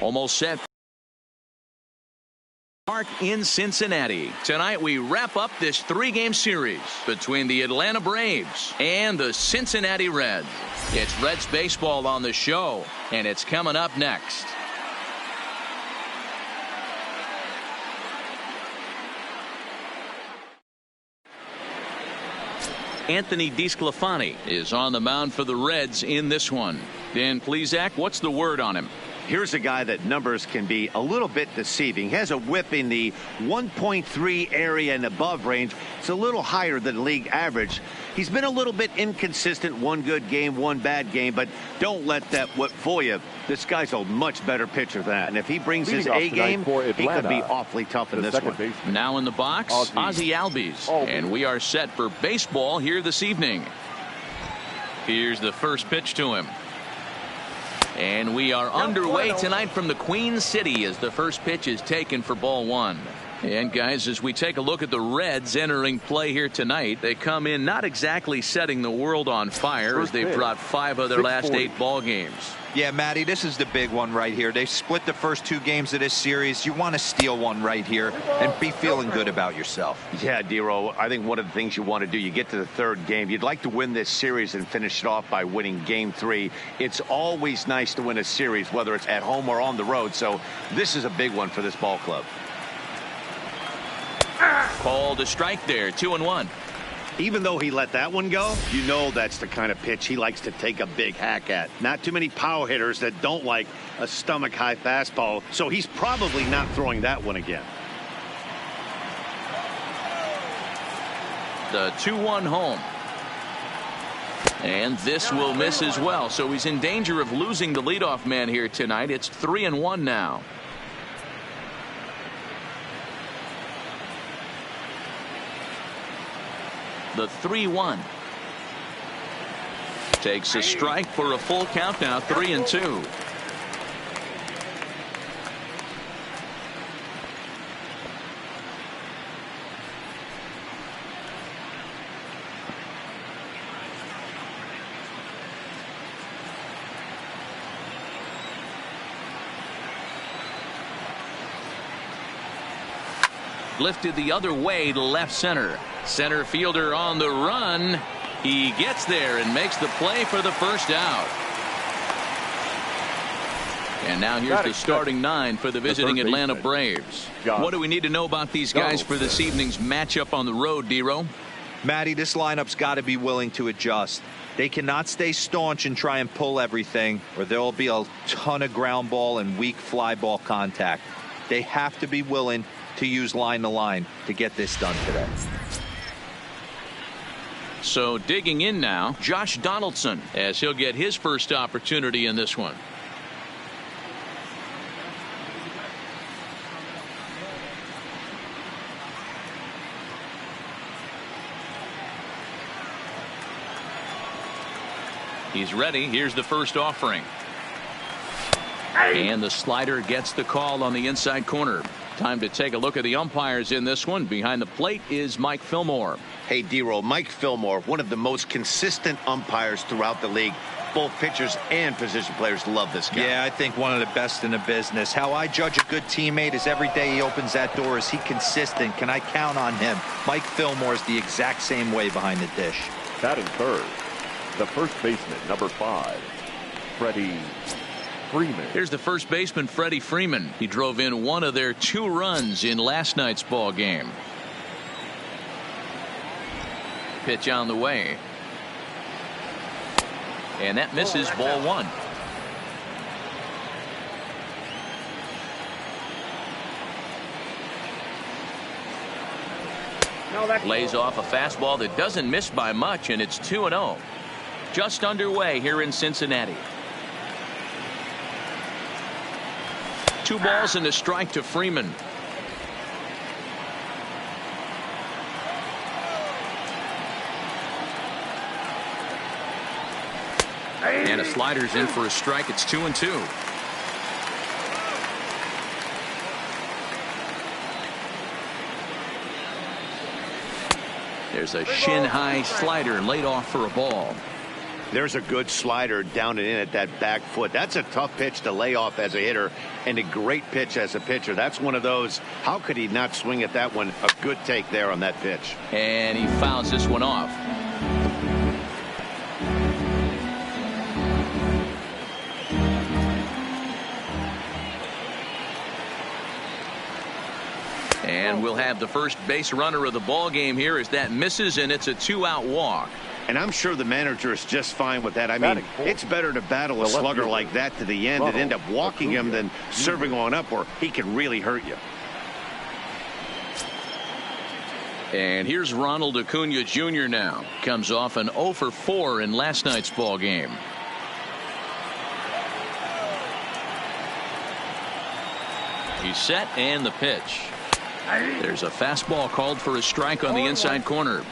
Almost set. Park in Cincinnati. Tonight we wrap up this 3-game series between the Atlanta Braves and the Cincinnati Reds. It's Reds baseball on the show, and it's coming up next. Anthony DeSclafani is on the mound for the Reds in this one. Dan Plesac, what's the word on him? Here's a guy that numbers can be a little bit deceiving. He has a whip in the 1.3 area and above range. It's a little higher than league average. He's been a little bit inconsistent. One good game, one bad game, but don't let that whip fool you. This guy's a much better pitcher than that. And if he brings his A game, he could be awfully tough in this one. Now in the box, Ozzie Albies. And we are set for baseball here this evening. Here's the first pitch to him. And we are underway tonight from the Queen City as the first pitch is taken for ball one. And guys, as we take a look at the Reds entering play here tonight, they come in not exactly setting the world on fire as they've brought 5 of their last 8 ball games. Yeah, Matty, this is the big one right here. They split the first 2 games of this series. You want to steal one right here and be feeling good about yourself. Yeah, Dero, I think one of the things you want to do, you get to the 3rd game, you'd like to win this series and finish it off by winning game 3. It's always nice to win a series, whether it's at home or on the road. So this is a big one for this ball club. Called a strike there, 2-1. Even though he let that one go, you know that's the kind of pitch he likes to take a big hack at. Not too many power hitters that don't like a stomach-high fastball, so he's probably not throwing that one again. The 2-1 home. And this will miss as well, so he's in danger of losing the leadoff man here tonight. It's 3-1 now. The 3-1 takes a strike for a full count now, 3-2. Lifted the other way to left center. Center fielder on the run. He gets there and makes the play for the first out. And now here's the starting 9 for the visiting Atlanta Braves. What do we need to know about these guys for this evening's matchup on the road, Dero? Matty, this lineup's got to be willing to adjust. They cannot stay staunch and try and pull everything, or there will be a ton of ground ball and weak fly ball contact. They have to be willing to use line to line to get this done today. So digging in now, Josh Donaldson, as he'll get his first opportunity in this one. He's ready. Here's the first offering. And the slider gets the call on the inside corner. Time to take a look at the umpires in this one. Behind the plate is Mike Fillmore. Hey, Dero, Mike Fillmore, one of the most consistent umpires throughout the league. Both pitchers and position players love this guy. Yeah, I think one of the best in the business. How I judge a good teammate is every day he opens that door. Is he consistent? Can I count on him? Mike Fillmore is the exact same way behind the dish. Batting third, the first baseman, number 5, Freddie Freeman. Here's the first baseman, Freddie Freeman. He drove in one of their 2 runs in last night's ball game. Pitch on the way. And that misses, ball 1. Lays off a fastball that doesn't miss by much, and it's 2-0. Just underway here in Cincinnati. 2 balls and a strike to Freeman. And a slider's in for a strike. It's 2-2. There's a shin-high slider laid off for a ball. There's a good slider down and in at that back foot. That's a tough pitch to lay off as a hitter, and a great pitch as a pitcher. That's one of those, how could he not swing at that one? A good take there on that pitch. And he fouls this one off. And we'll have the first base runner of the ball game here as that misses, and it's a 2-out walk. And I'm sure the manager is just fine with that. I mean, it's better to battle a slugger like that to the end and end up walking him than serving on up where he can really hurt you. And here's Ronald Acuna Jr. now. Comes off an 0 for 4 in last night's ball game. He's set, and the pitch. There's a fastball called for a strike on the inside corner.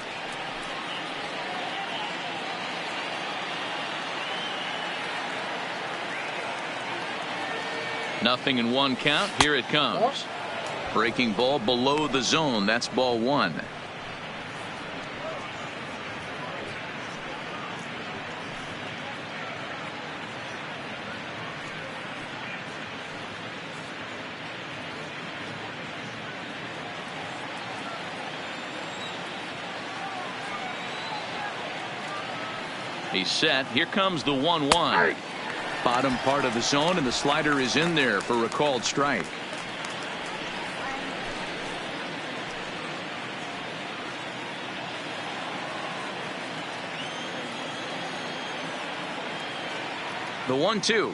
Nothing in 1 count. Here it comes. Breaking ball below the zone. That's ball 1. He's set. Here comes the 1-1. Bottom part of the zone, and the slider is in there for a called strike. The 1-2.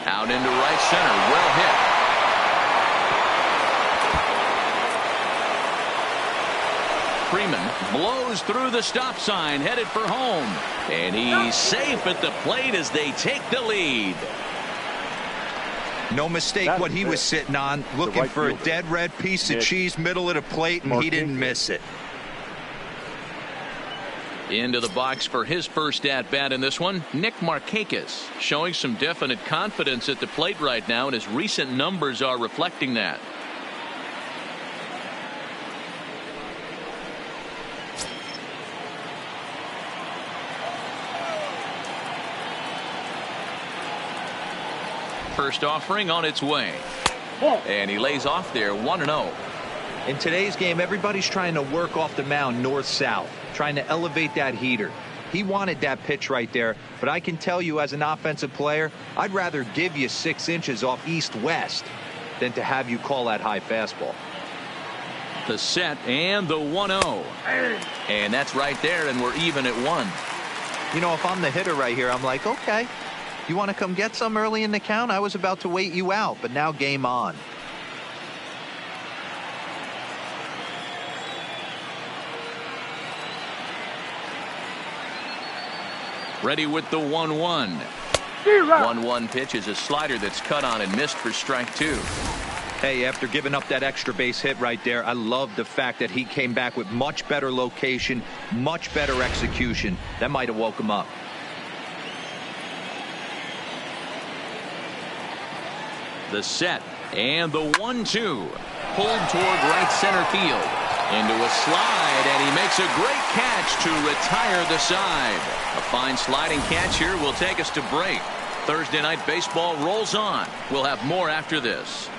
Out into right center. Well hit. Freeman blows through the stop sign, headed for home, and he's safe at the plate as they take the lead. No mistake what he was sitting on, looking for a dead red piece of cheese middle of the plate, and he didn't miss it. Into the box for his first at bat in this one, Nick Markakis, showing some definite confidence at the plate right now, and his recent numbers are reflecting that. First offering on its way, and he lays off there 1-0. In today's game, everybody's trying to work off the mound north-south, trying to elevate that heater. He wanted that pitch right there, but I can tell you as an offensive player, I'd rather give you 6 inches off east-west than to have you call that high fastball. The set and the 1-0, and that's right there, and we're even at 1. You know, if I'm the hitter right here, I'm like, okay, you want to come get some early in the count? I was about to wait you out, but now game on. Ready with the 1-1. 1-1 pitch is a slider that's cut on and missed for strike 2. Hey, after giving up that extra base hit right there, I love the fact that he came back with much better location, much better execution. That might have woke him up. The set and the 1-2. Pulled toward right center field. Into a slide, and he makes a great catch to retire the side. A fine sliding catch here will take us to break. Thursday Night Baseball rolls on. We'll have more after this.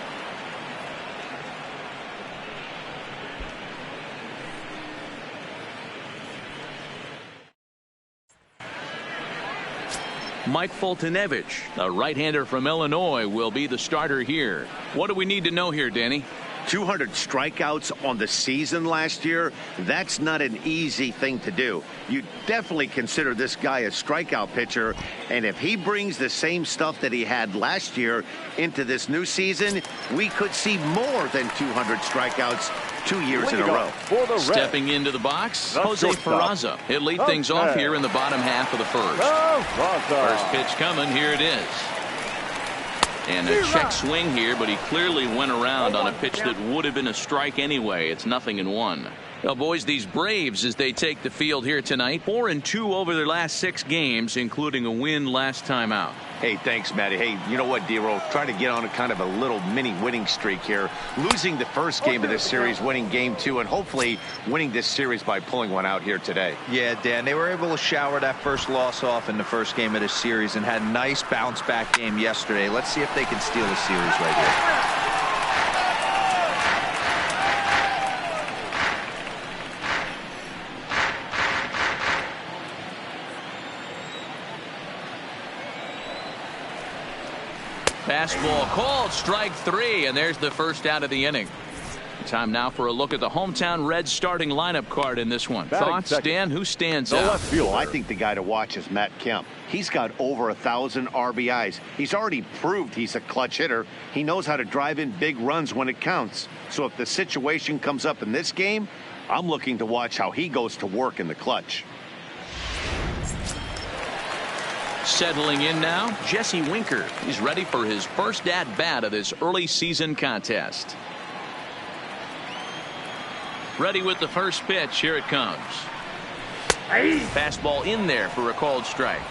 Mike Foltynewicz, a right-hander from Illinois, will be the starter here. What do we need to know here, Danny? 200 strikeouts on the season last year. That's not an easy thing to do. You definitely consider this guy a strikeout pitcher, and if he brings the same stuff that he had last year into this new season, we could see more than 200 strikeouts 2 years in a row. Stepping into the box, Jose Peraza. He'll lead things off here in the bottom half of the first. First pitch coming. Here it is. And a check swing here, but he clearly went around on a pitch that would have been a strike anyway. It's 0-1. Well, boys, these Braves, as they take the field here tonight, 4-2 over their last 6 games, including a win last time out. Hey, thanks, Matty. Hey, you know what, D-Roll? Try to get on a kind of a little mini winning streak here. Losing the first game of this series, winning game 2, and hopefully winning this series by pulling one out here today. Yeah, Dan, they were able to shower that first loss off in the first game of this series and had a nice bounce-back game yesterday. Let's see if they can steal the series right here. Fastball called, strike 3, and there's the first out of the inning. Time now for a look at the hometown Reds starting lineup card in this one. Thoughts, Dan? Who stands out? Well, I think the guy to watch is Matt Kemp. He's got over 1,000 RBIs. He's already proved he's a clutch hitter. He knows how to drive in big runs when it counts. So if the situation comes up in this game, I'm looking to watch how he goes to work in the clutch. Settling in now, Jesse Winker. He's ready for his first at-bat of this early season contest. Ready with the first pitch. Here it comes. Fastball in there for a called strike.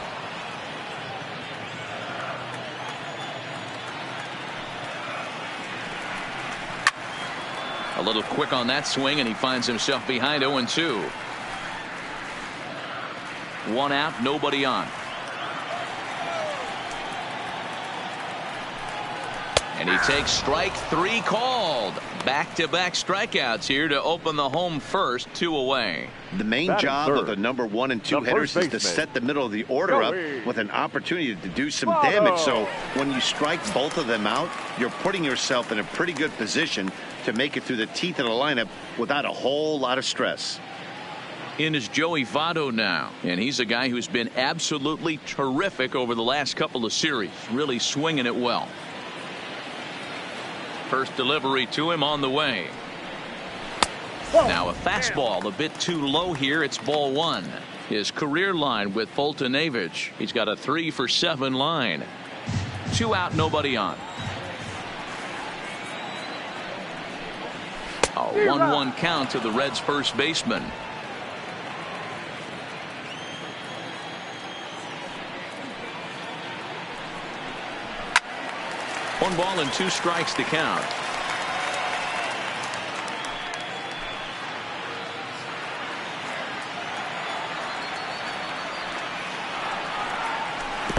A little quick on that swing, and he finds himself behind 0-2. 1 out, nobody on. And he takes strike 3 called. Back-to-back strikeouts here to open the home first, 2 away. The main job of the number 1 and 2 hitters is to set the middle of the order up with an opportunity to do some damage. So when you strike both of them out, you're putting yourself in a pretty good position to make it through the teeth of the lineup without a whole lot of stress. In is Joey Votto now, and he's a guy who's been absolutely terrific over the last couple of series, really swinging it well. First delivery to him on the way. Now a fastball a bit too low here. It's ball 1. His career line with Foltynewicz. He's got a 3-for-7 line. 2 out, nobody on. A 1-1 count to the Reds' first baseman. One ball and 2 strikes to count.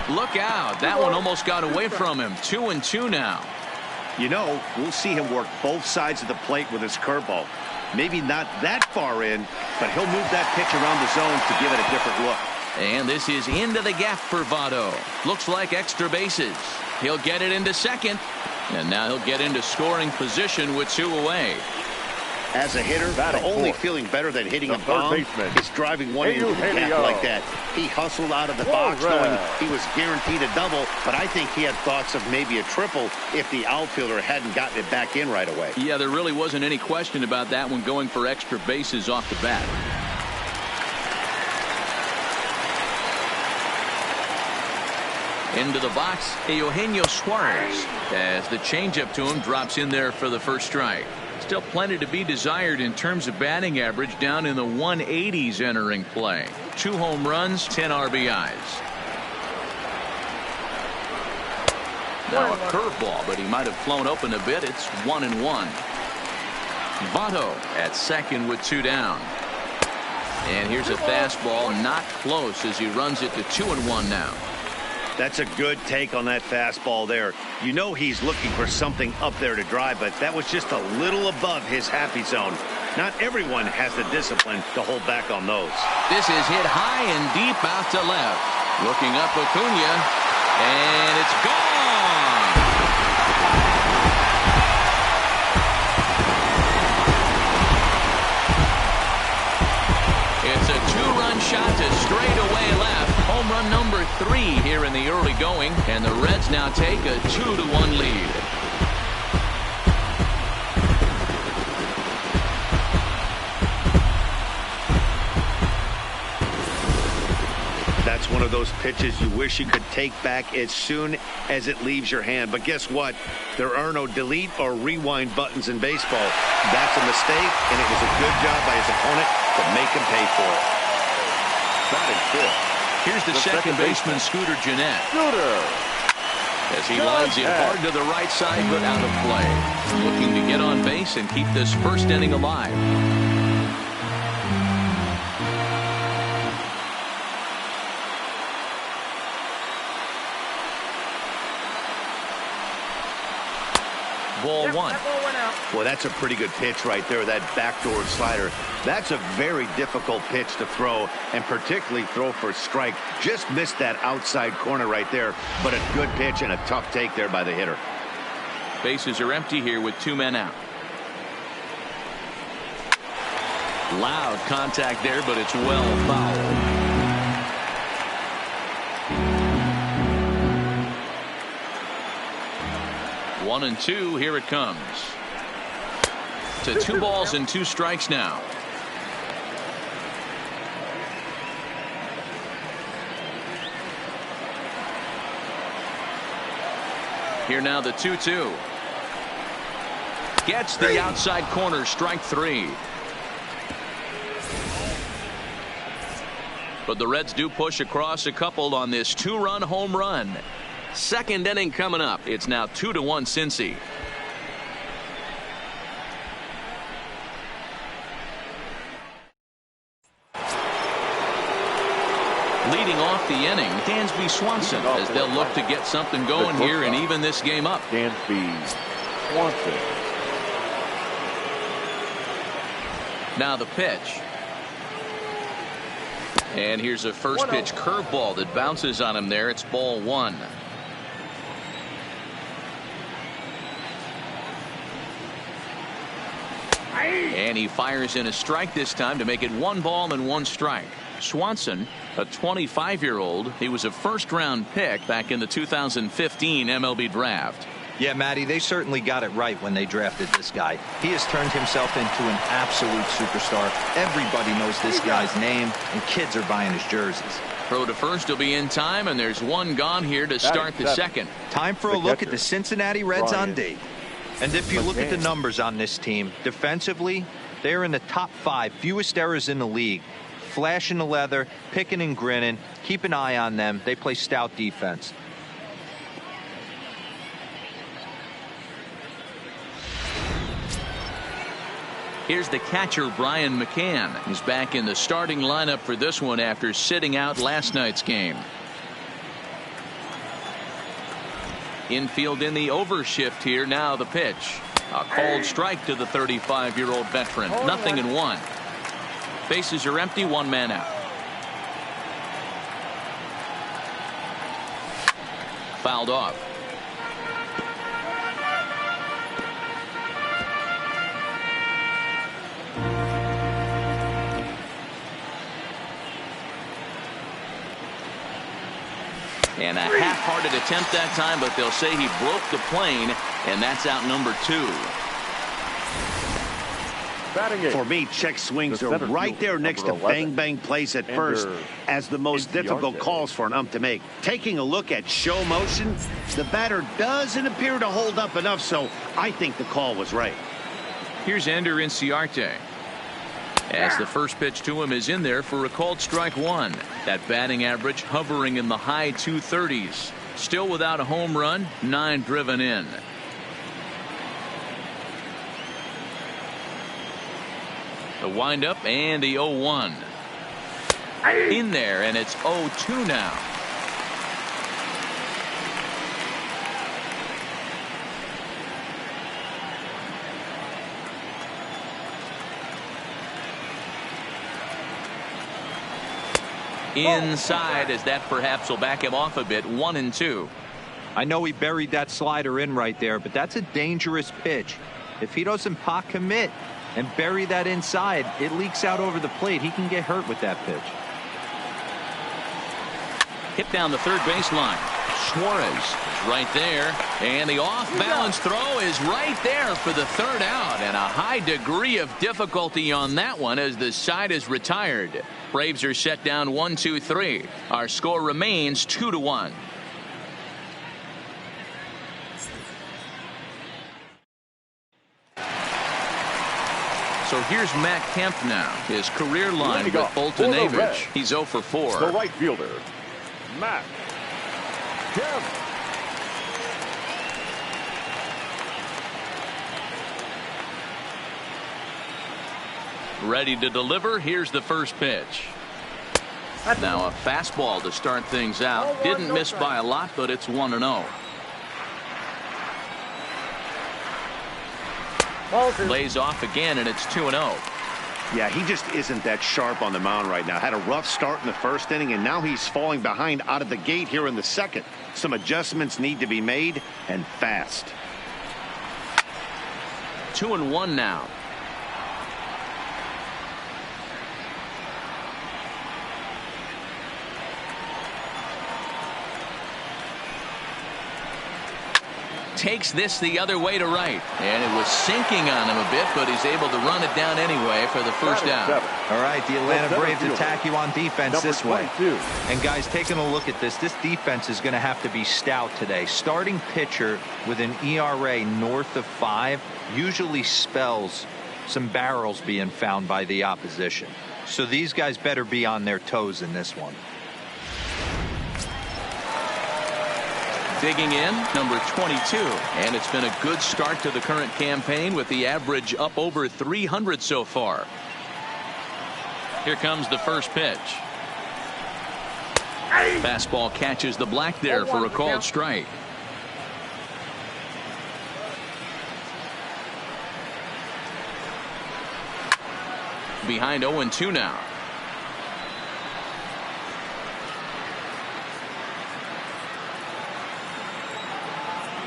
Look out. That one almost got away from him. 2-2 now. You know, we'll see him work both sides of the plate with his curveball. Maybe not that far in, but he'll move that pitch around the zone to give it a different look. And this is into the gap for Votto. Looks like extra bases. He'll get it into second. And now he'll get into scoring position with 2 away. As a hitter, the only feeling better than hitting a bomb is driving one into the gap like that. He hustled out of the box knowing he was guaranteed a double, but I think he had thoughts of maybe a triple if the outfielder hadn't gotten it back in right away. Yeah, there really wasn't any question about that one, going for extra bases off the bat. Into the box, Eugenio Suarez, as the changeup to him drops in there for the first strike. Still plenty to be desired in terms of batting average, down in the 180s entering play. 2 home runs, 10 RBIs. Now a curveball, but he might have flown open a bit. It's 1-1. Votto at second with 2 down. And here's a fastball, not close, as he runs it to 2-1 now. That's a good take on that fastball there. You know he's looking for something up there to drive, but that was just a little above his happy zone. Not everyone has the discipline to hold back on those. This is hit high and deep out to left. Looking up Acuna, and it's gone. It's a 2-run shot to straightaway left. Home run number 3 here in the early going, and the Reds now take a 2-1 lead. That's one of those pitches you wish you could take back as soon as it leaves your hand. But guess what? There are no delete or rewind buttons in baseball. That's a mistake, and it was a good job by his opponent to make him pay for it. Batting fifth. Here's the second baseman, Scooter Gennett. Scooter. As he lines it hard to the right side, but out of play. Looking to get on base and keep this first inning alive. Ball one. Well, that's a pretty good pitch right there, that backdoor slider. That's a very difficult pitch to throw, and particularly throw for a strike. Just missed that outside corner right there, but a good pitch and a tough take there by the hitter. Bases are empty here with 2 men out. Loud contact there, but it's well fouled. 1-2, here it comes. To 2 balls and 2 strikes now. Here now the 2-2. Gets the outside corner, strike 3. But the Reds do push across a couple on this 2-run home run. Second inning coming up. It's now 2-1 Cincy. Leading off the inning, Dansby Swanson, as they'll look to get something going here and even this game up. Dansby Swanson. Now the pitch. And here's a first pitch curveball that bounces on him there. It's ball 1. And he fires in a strike this time to make it 1 ball and 1 strike. Swanson, a 25-year-old. He was a first-round pick back in the 2015 MLB draft. Yeah, Matty, they certainly got it right when they drafted this guy. He has turned himself into an absolute superstar. Everybody knows this guy's name, and kids are buying his jerseys. Throw to first will be in time, and there's 1 gone here to start the second. Time for a look at the Cincinnati Reds on date. And if you look at the numbers on this team, defensively, they're in the top 5 fewest errors in the league. Flashing the leather, picking and grinning. Keep an eye on them. They play stout defense. Here's the catcher, Brian McCann. He's back in the starting lineup for this one after sitting out last night's game. Infield in the overshift here. Now the pitch. A called strike to the 35-year-old veteran. Nothing in 1. Bases are empty. 1 man out. Fouled off. And a half-hearted attempt that time, but they'll say he broke the plane, and that's out number 2. For me, check swings are right there next to bang-bang plays at first as the most difficult calls for an ump to make. Taking a look at show motion, the batter doesn't appear to hold up enough, so I think the call was right. Here's Ender Inciarte. As the first pitch to him is in there for a called strike 1. That batting average hovering in the high 230s. Still without a home run, 9 driven in. The windup and the 0-1. In there, and it's 0-2 now. Inside, as that perhaps will back him off a bit. 1-2. I know he buried that slider in right there, but that's a dangerous pitch. If he doesn't pot commit and bury that inside, it leaks out over the plate. He can get hurt with that pitch. Hit down the third baseline. Suarez is right there. And the off-balance throw is right there for the third out. And a high degree of difficulty on that one as the side is retired. Braves are set down 1-2-3. Our score remains 2-1. So here's Matt Kemp now. His career line with Bolton Avich. He's 0 for 4. The right fielder, Matt Kemp. Ready to deliver. Here's the first pitch. Now a fastball to start things out. Didn't miss by a lot, but it's 1-0. Lays off again, and it's 2-0. Yeah, he just isn't that sharp on the mound right now. Had a rough start in the first inning, and now he's falling behind out of the gate here in the second. Some adjustments need to be made, and fast. 2-1 now. Takes this the other way to right, and it was sinking on him a bit, but he's able to run it down anyway for the first down. All right, the Atlanta Braves attack you on defense this way. 22. And guys, taking a look at this defense is going to have to be stout today. Starting pitcher with an ERA north of 5 usually spells some barrels being found by the opposition. So these guys better be on their toes in this one. Digging in, number 22. And it's been a good start to the current campaign with the average up over 300 so far. Here comes the first pitch. Fastball catches the black there for a called strike. Behind 0-2 now.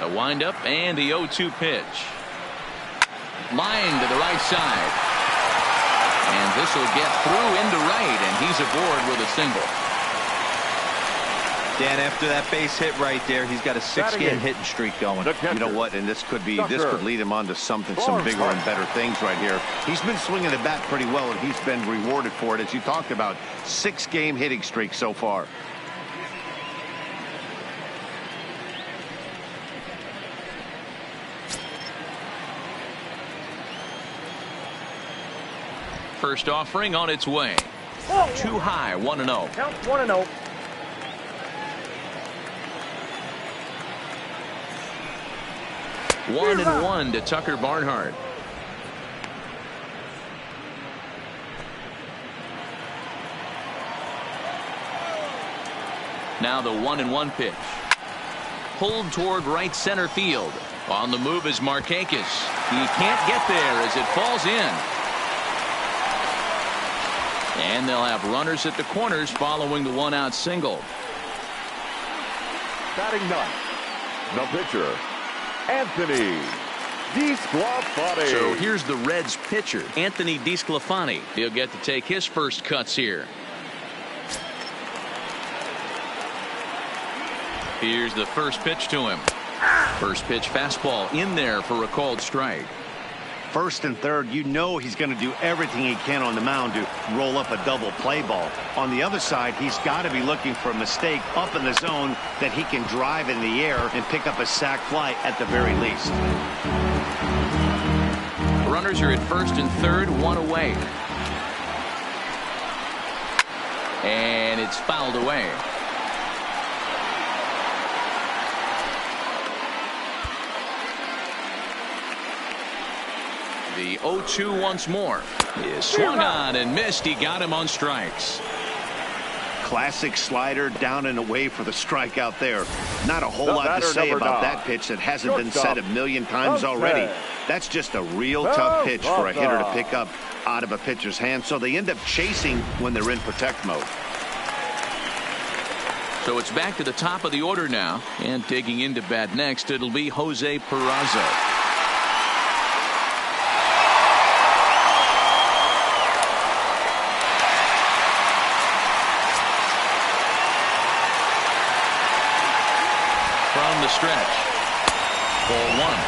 A windup and the 0-2 pitch. Line to the right side. And this will get through into right, and he's aboard with a single. Dan, after that base hit right there, he's got a 6-game hitting streak going. You know what? And this could lead him on to some bigger and better things right here. He's been swinging the bat pretty well, and he's been rewarded for it, as you talked about. 6-game hitting streak so far. First offering on its way. Too high, 1-0. Count 1-0. One and one to Tucker Barnhart. Now the 1-1 pitch. Pulled toward right center field. On the move is Markakis. He can't get there as it falls in. And they'll have runners at the corners following the 1-out single. Batting ninth, the pitcher, Anthony DeSclafani. So here's the Reds pitcher, Anthony DeSclafani. He'll get to take his first cuts here. Here's the first pitch to him. First pitch fastball in there for a called strike. First and third, you know he's going to do everything he can on the mound to roll up a double play ball. On the other side, he's got to be looking for a mistake up in the zone that he can drive in the air and pick up a sac fly at the very least. Runners are at first and third, one away. And it's fouled away. The 0-2 once more. Is swung on and missed. He got him on strikes. Classic slider down and away for the strikeout there. Not a whole lot to say about that pitch that hasn't been said a million times already. That's just a real tough pitch for a hitter to pick up out of a pitcher's hand, so they end up chasing when they're in protect mode. So it's back to the top of the order now, and digging into bat next, it'll be Jose Peraza. the stretch. Ball one.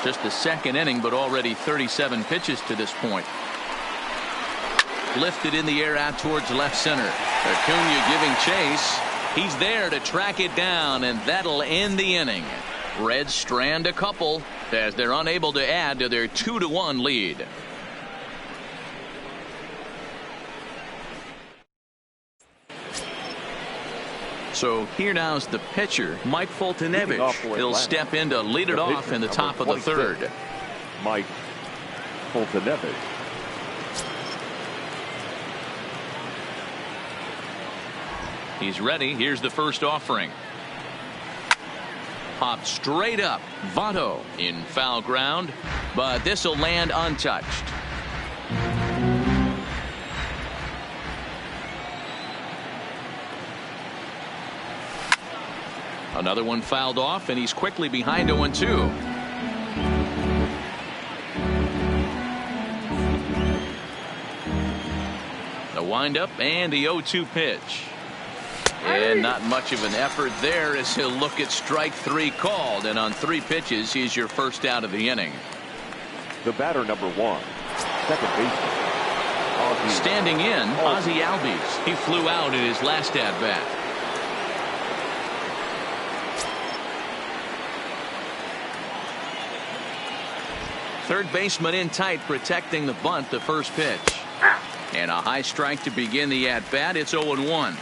Just the second inning, but already 37 pitches to this point. Lifted in the air out towards left center. Acuna giving chase. He's there to track it down, and that'll end the inning. Reds strand a couple as they're unable to add to their 2-1 lead. So here now's the pitcher, Mike Foltynewicz. He'll step in to lead it off in the top of the third. Mike Foltynewicz. He's ready. Here's the first offering. Popped straight up. Votto in foul ground, but this will land untouched. Another one fouled off, and he's quickly behind 0-2. The windup and the 0-2 pitch. And not much of an effort there as he'll look at strike three called, and on 3 pitches he's your first out of the inning. The batter, number 1, second baseman. Standing in, Ozzie Albies. He flew out in his last at bat. Third baseman in tight, protecting the bunt, the first pitch. And a high strike to begin the at-bat. It's 0-1.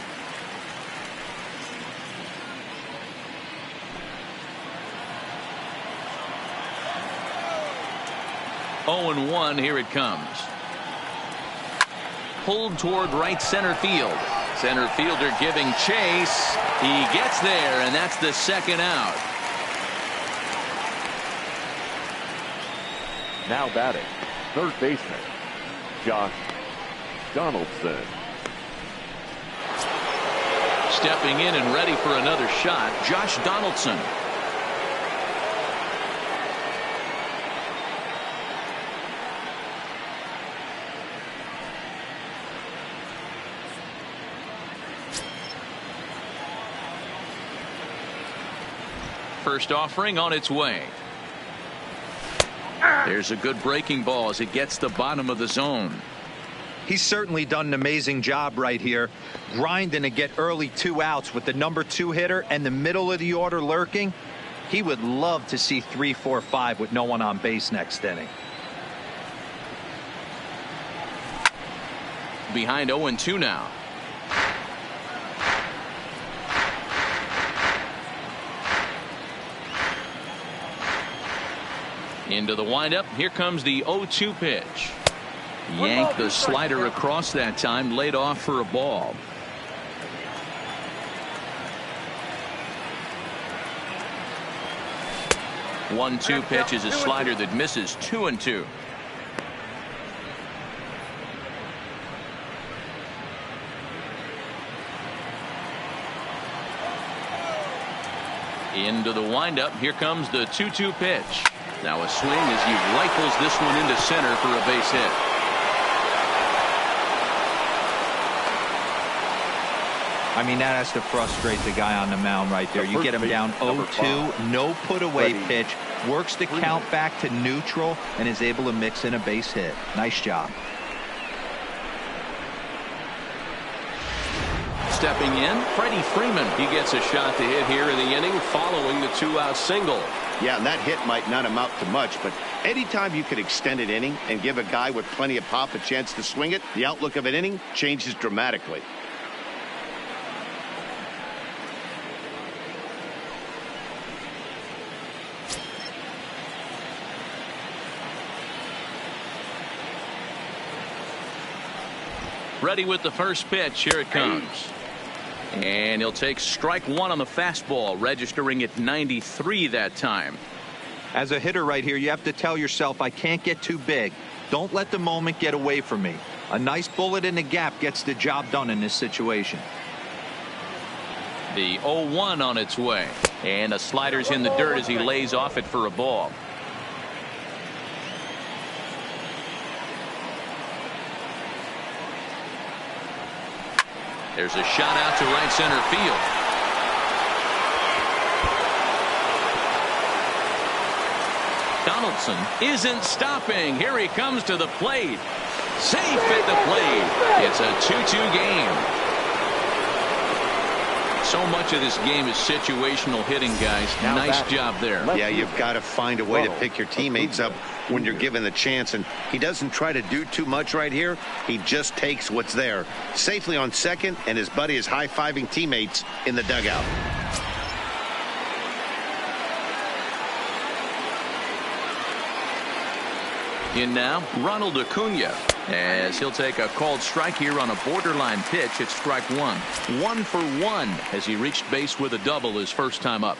Here it comes. Pulled toward right center field. Center fielder giving chase. He gets there, and that's the second out. Now batting, third baseman, Josh Donaldson. Stepping in and ready for another shot, Josh Donaldson. First offering on its way. There's a good breaking ball as it gets the bottom of the zone. He's certainly done an amazing job right here, grinding to get early 2 outs with the number 2 hitter and the middle of the order lurking. He would love to see 3, 4, 5 with no one on base next inning. Behind 0-2 now. Into the windup. Here comes the 0-2 pitch. Yanked the slider across that time, laid off for a ball. One-two pitch is a slider that misses. 2-2. Into the windup. Here comes the 2-2 pitch. Now a swing as he rifles this one into center for a base hit. I mean, that has to frustrate the guy on the mound right there. You get him down 0-2, no put away pitch, works the count back to neutral, and is able to mix in a base hit. Nice job. Stepping in, Freddie Freeman. He gets a shot to hit here in the inning following the 2-out single. Yeah, and that hit might not amount to much, but anytime you can extend an inning and give a guy with plenty of pop a chance to swing it, the outlook of an inning changes dramatically. Ready with the first pitch. Here it comes. And he'll take strike one on the fastball, registering at 93 that time. As a hitter right here, you have to tell yourself, I can't get too big. Don't let the moment get away from me. A nice bullet in the gap gets the job done in this situation. The 0-1 on its way. And the slider's in the dirt as he lays off it for a ball. There's a shot out to right center field. Donaldson isn't stopping. Here he comes to the plate. Safe at the plate. It's a 2-2 game. So much of this game is situational hitting, guys. Nice job there. Yeah, you've got to find a way to pick your teammates up when you're given the chance, and he doesn't try to do too much right here. He just takes what's there. Safely on second, and his buddy is high-fiving teammates in the dugout. In now, Ronald Acuna, as he'll take a called strike here on a borderline pitch. It's strike one. 1 for 1 as he reached base with a double his first time up.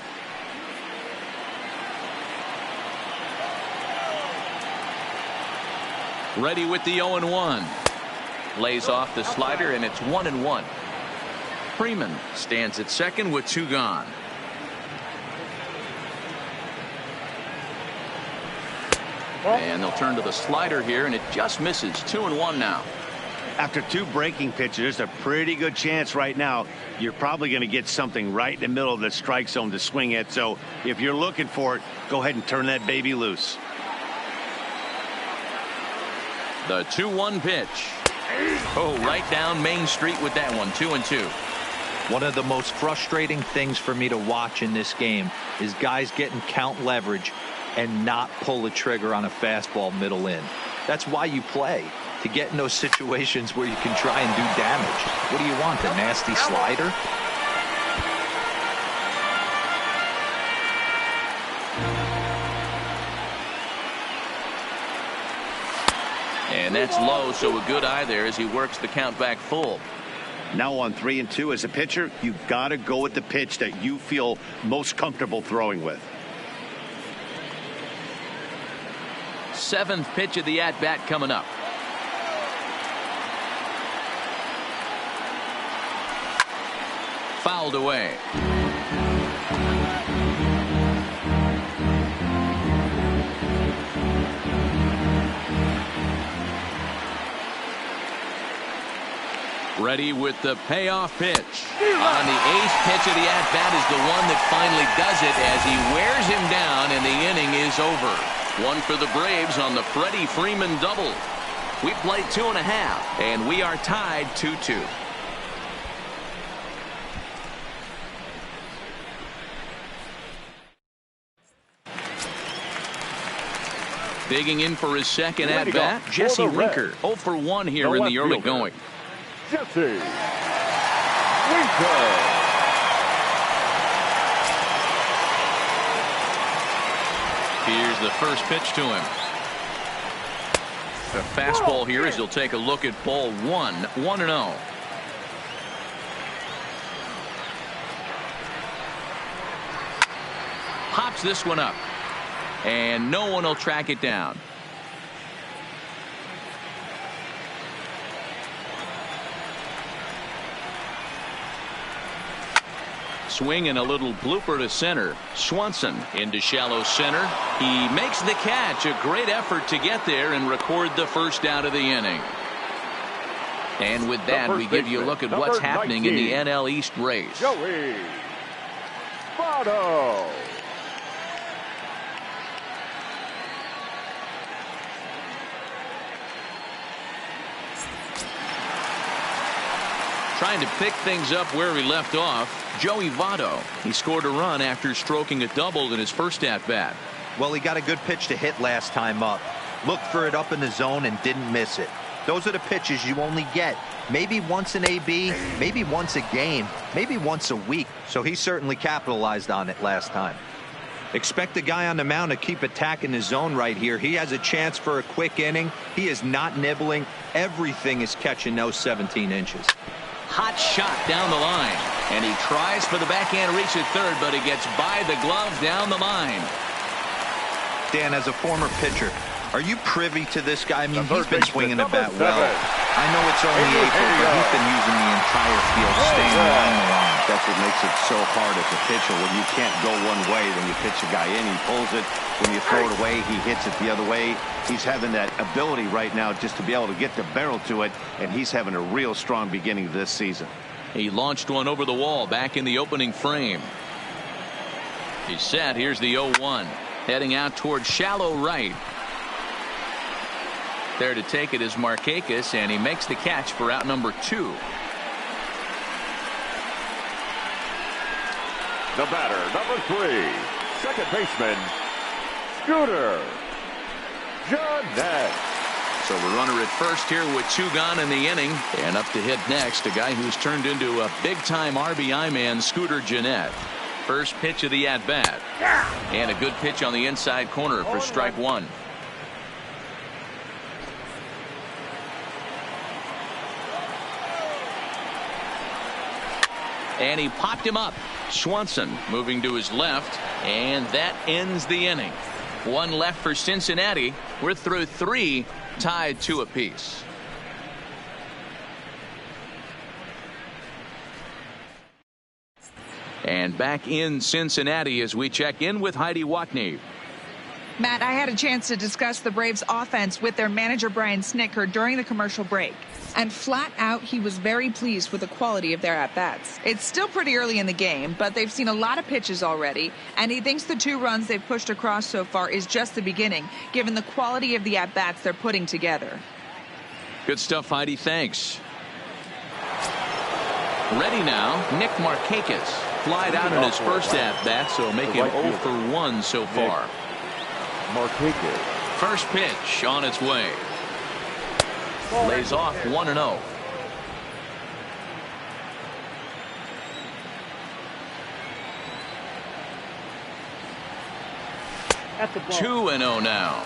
Ready with the 0-1. Lays off the slider, and it's 1-1. Freeman stands at second with 2 gone. And they'll turn to the slider here, and it just misses. 2-1 now. After 2 breaking pitches, there's a pretty good chance right now you're probably going to get something right in the middle of the strike zone to swing at. So if you're looking for it, go ahead and turn that baby loose. The 2-1 pitch. Oh, right down Main Street with that one. 2-2. One of the most frustrating things for me to watch in this game is guys getting count leverage and not pull the trigger on a fastball middle in. That's why you play, to get in those situations where you can try and do damage. What do you want, a nasty slider? And that's low, so a good eye there as he works the count back full. Now on 3-2 as a pitcher, you've got to go with the pitch that you feel most comfortable throwing with. 7th pitch of the at-bat coming up. Fouled away. Ready with the payoff pitch. On the 8th pitch of the at-bat is the one that finally does it as he wears him down, and the inning is over. 1 for the Braves on the Freddie Freeman double. We played 2.5, and we are tied 2-2. Digging in for his second at-bat, Jesse Winker. 0 for 1 here in the early going. Jesse Winker. Here's the first pitch to him. The fastball here as he'll take a look at ball 1. 1-0. Pops this one up, and no one will track it down. Swing and a little blooper to center. Swanson into shallow center. He makes the catch. A great effort to get there and record the first out of the inning. And with that, we give you a look at what's happening in the NL East race. Joey Votto. Trying to pick things up where we left off, Joey Votto. He scored a run after stroking a double in his first at-bat. Well, he got a good pitch to hit last time up. Looked for it up in the zone and didn't miss it. Those are the pitches you only get maybe once in AB, maybe once a game, maybe once a week. So he certainly capitalized on it last time. Expect the guy on the mound to keep attacking his zone right here. He has a chance for a quick inning. He is not nibbling. Everything is catching those 17 inches. Hot shot down the line, and he tries for the backhand reach at third, but he gets by the glove down the line. Dan, as a former pitcher, are you privy to this guy? I mean, he's been swinging the bat well. I know it's only April, but he's been using the entire field, staying along the line. That's what makes it so hard as a pitcher. When you can't go one way, when you pitch a guy in, he pulls it. When you throw it away, he hits it the other way. He's having that ability right now just to be able to get the barrel to it, and he's having a real strong beginning of this season. He launched one over the wall back in the opening frame. He's set. Here's the 0-1. Heading out towards shallow right. There to take it is Markakis, and he makes the catch for out number 2. The batter, number 3, second baseman, Scooter Jeanette. So the runner at first here with 2 gone in the inning, and up to hit next, a guy who's turned into a big-time RBI man, Scooter Jeanette. First pitch of the at-bat, and a good pitch on the inside corner for strike 1. And he popped him up. Swanson moving to his left, and that ends the inning. 1 left for Cincinnati. We're through 3, tied 2 apiece. And back in Cincinnati as we check in with Heidi Watney. Matt, I had a chance to discuss the Braves offense with their manager Brian Snitker during the commercial break. And flat out, he was very pleased with the quality of their at-bats. It's still pretty early in the game, but they've seen a lot of pitches already, and he thinks the 2 runs they've pushed across so far is just the beginning, given the quality of the at-bats they're putting together. Good stuff, Heidi. Thanks. Ready now, Nick Markakis. Flied out in his first at-bat, so making 0 for 1 so far. Markakis. First pitch on its way. Lays off 1-0. That's a ball. 2-0 now.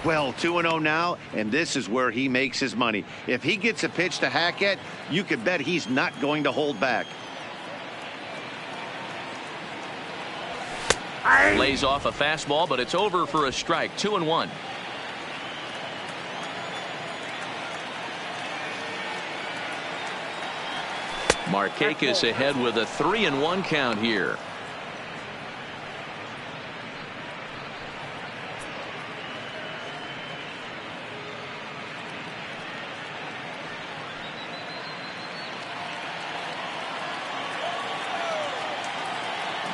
Well, 2-0 now, and this is where he makes his money. If he gets a pitch to hack at, you can bet he's not going to hold back. Lays off a fastball, but it's over for a strike. 2-1. Markakis ahead with a 3-1 count here.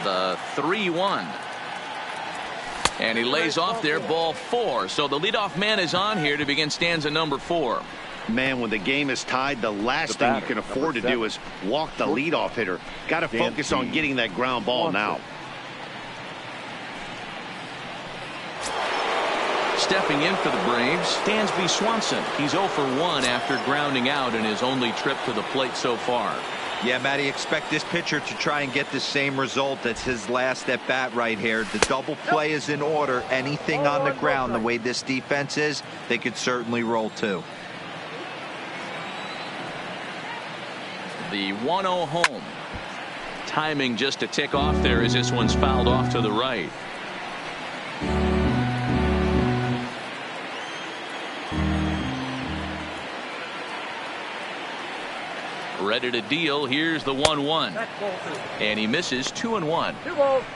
The 3-1. And he lays off there, ball 4. So the leadoff man is on here to begin stanza number 4. Man, when the game is tied, the last thing you can afford to do is walk the leadoff hitter. Got to focus on getting that ground ball now. Stepping in for the Braves, Dansby Swanson. He's 0 for 1 after grounding out in his only trip to the plate so far. Yeah, Matty, expect this pitcher to try and get the same result. That's his last at bat right here. The double play is in order. Anything on the ground, the way this defense is, they could certainly roll 2. The 1-0 home. Timing just to tick off there as this one's fouled off to the right. Ready to deal. Here's the 1-1. And he misses 2-1.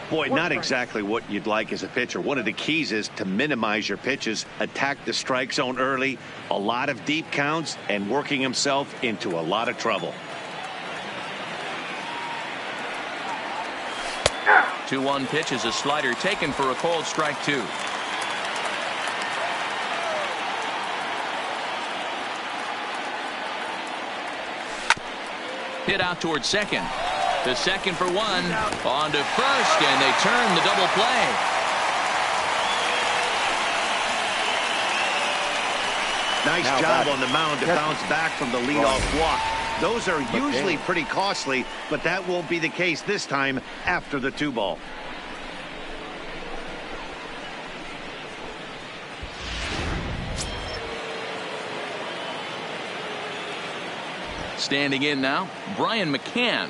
Boy, not exactly what you'd like as a pitcher. One of the keys is to minimize your pitches, attack the strike zone early, a lot of deep counts, and working himself into a lot of trouble. 2-1 pitch is a slider taken for a called strike 2. Hit out towards second. To second for 1. On to first, and they turn the double play. Nice job on the mound to bounce back from the leadoff walk. Those are usually pretty costly, but that won't be the case this time after the 2-ball. Standing in now, Brian McCann,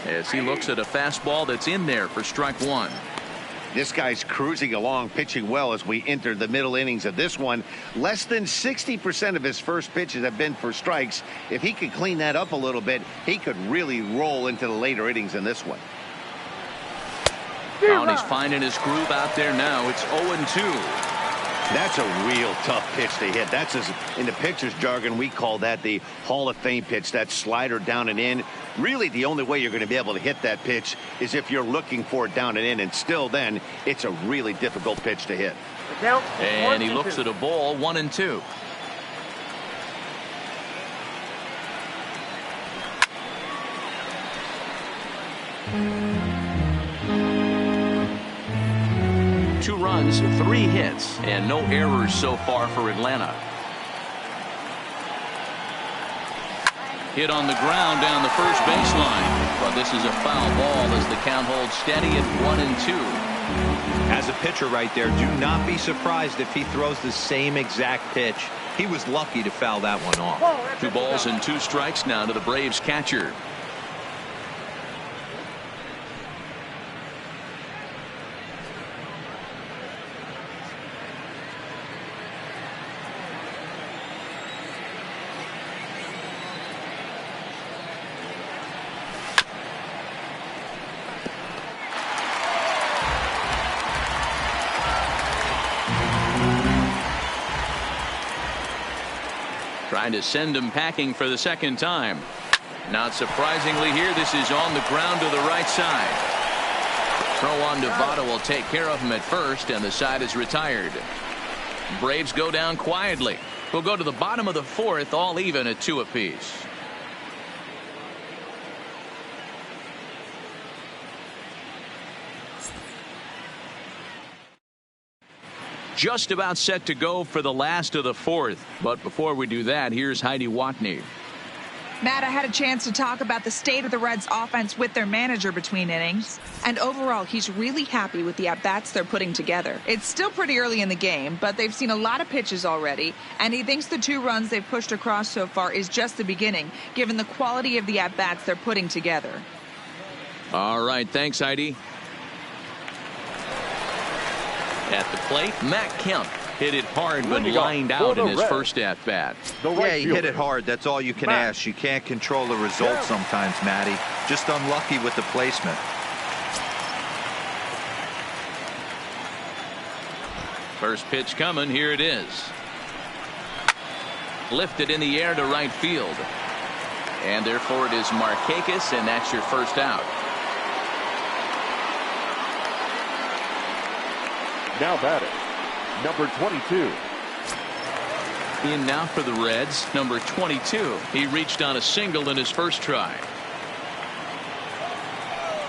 as he looks at a fastball that's in there for strike 1. This guy's cruising along, pitching well as we enter the middle innings of this one. Less than 60% of his first pitches have been for strikes. If he could clean that up a little bit, he could really roll into the later innings in this one. Oh, and he's finding his groove out there now. It's 0-2. That's a real tough pitch to hit. That's, in the pitcher's jargon, we call that the Hall of Fame pitch. That slider down and in. Really, the only way you're going to be able to hit that pitch is if you're looking for it down and in, and still then, it's a really difficult pitch to hit. And he looks at a ball, 1-2. Two runs, 3 hits, and no errors so far for Atlanta. Hit on the ground down the first baseline, but this is a foul ball as the count holds steady at 1-2. As a pitcher right there, do not be surprised if he throws the same exact pitch. He was lucky to foul that one off. 2 balls and 2 strikes now to the Braves catcher. Trying to send him packing for the second time. Not surprisingly here, this is on the ground to the right side. Throw on Nevada will take care of him at first, and the side is retired. Braves go down quietly. We'll go to the bottom of the 4th, all even at 2 apiece. Just about set to go for the last of the 4th. But before we do that, here's Heidi Watney. Matt, I had a chance to talk about the state of the Reds offense with their manager between innings. And overall, he's really happy with the at-bats they're putting together. It's still pretty early in the game, but they've seen a lot of pitches already. And he thinks the 2 runs they've pushed across so far is just the beginning, given the quality of the at-bats they're putting together. All right, thanks, Heidi. At the plate, Matt Kemp hit it hard but lined out in his first at-bat. Yeah, he hit it hard. That's all you can ask. You can't control the result sometimes, Matty. Just unlucky with the placement. First pitch coming. Here it is. Lifted in the air to right field. And therefore it is Markakis, and that's your first out. Now batting, number 22. In now for the Reds, number 22. He reached on a single in his first try.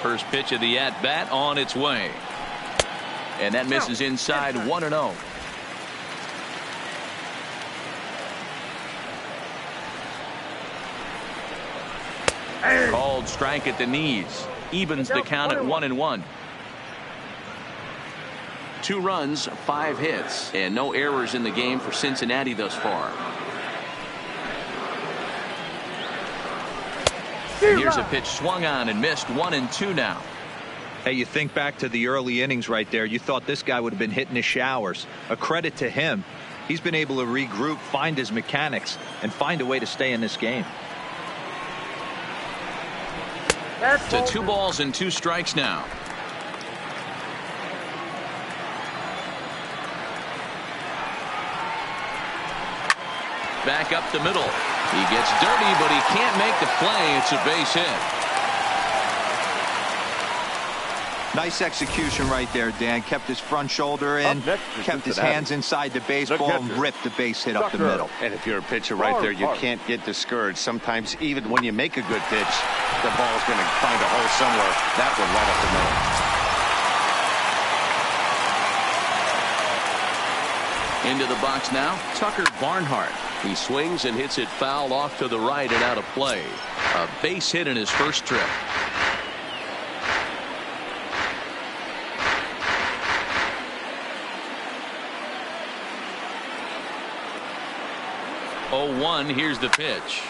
First pitch of the at-bat on its way. And that misses inside, 1-0. Called strike at the knees. Evens the count at 1-1. 2 runs, 5 hits, and no errors in the game for Cincinnati thus far. And here's a pitch swung on and missed, 1-2 now. Hey, you think back to the early innings right there. You thought this guy would have been hitting his showers. A credit to him. He's been able to regroup, find his mechanics, and find a way to stay in this game. To 2 balls and 2 strikes now. Back up the middle. He gets dirty, but he can't make the play. It's a base hit. Nice execution right there, Dan. Kept his front shoulder in, kept his hands inside the baseball, and ripped the base hit up the middle. And if you're a pitcher right there, you can't get discouraged. Sometimes even when you make a good pitch, the ball's going to find a hole somewhere. That one right up the middle. Into the box now, Tucker Barnhart. He swings and hits it foul off to the right and out of play. A base hit in his first trip. 0-1. Here's the pitch.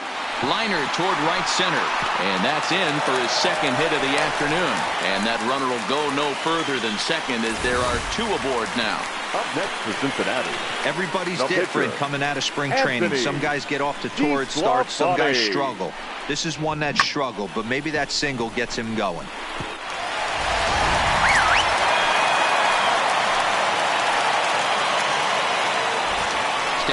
Liner toward right center, and that's in for his second hit of the afternoon. And that runner will go no further than second as there are 2 aboard now. Up next for Cincinnati. Everybody's different coming out of spring training. Some guys get off to torrid starts, some guys struggle. This is one that struggled, but maybe that single gets him going.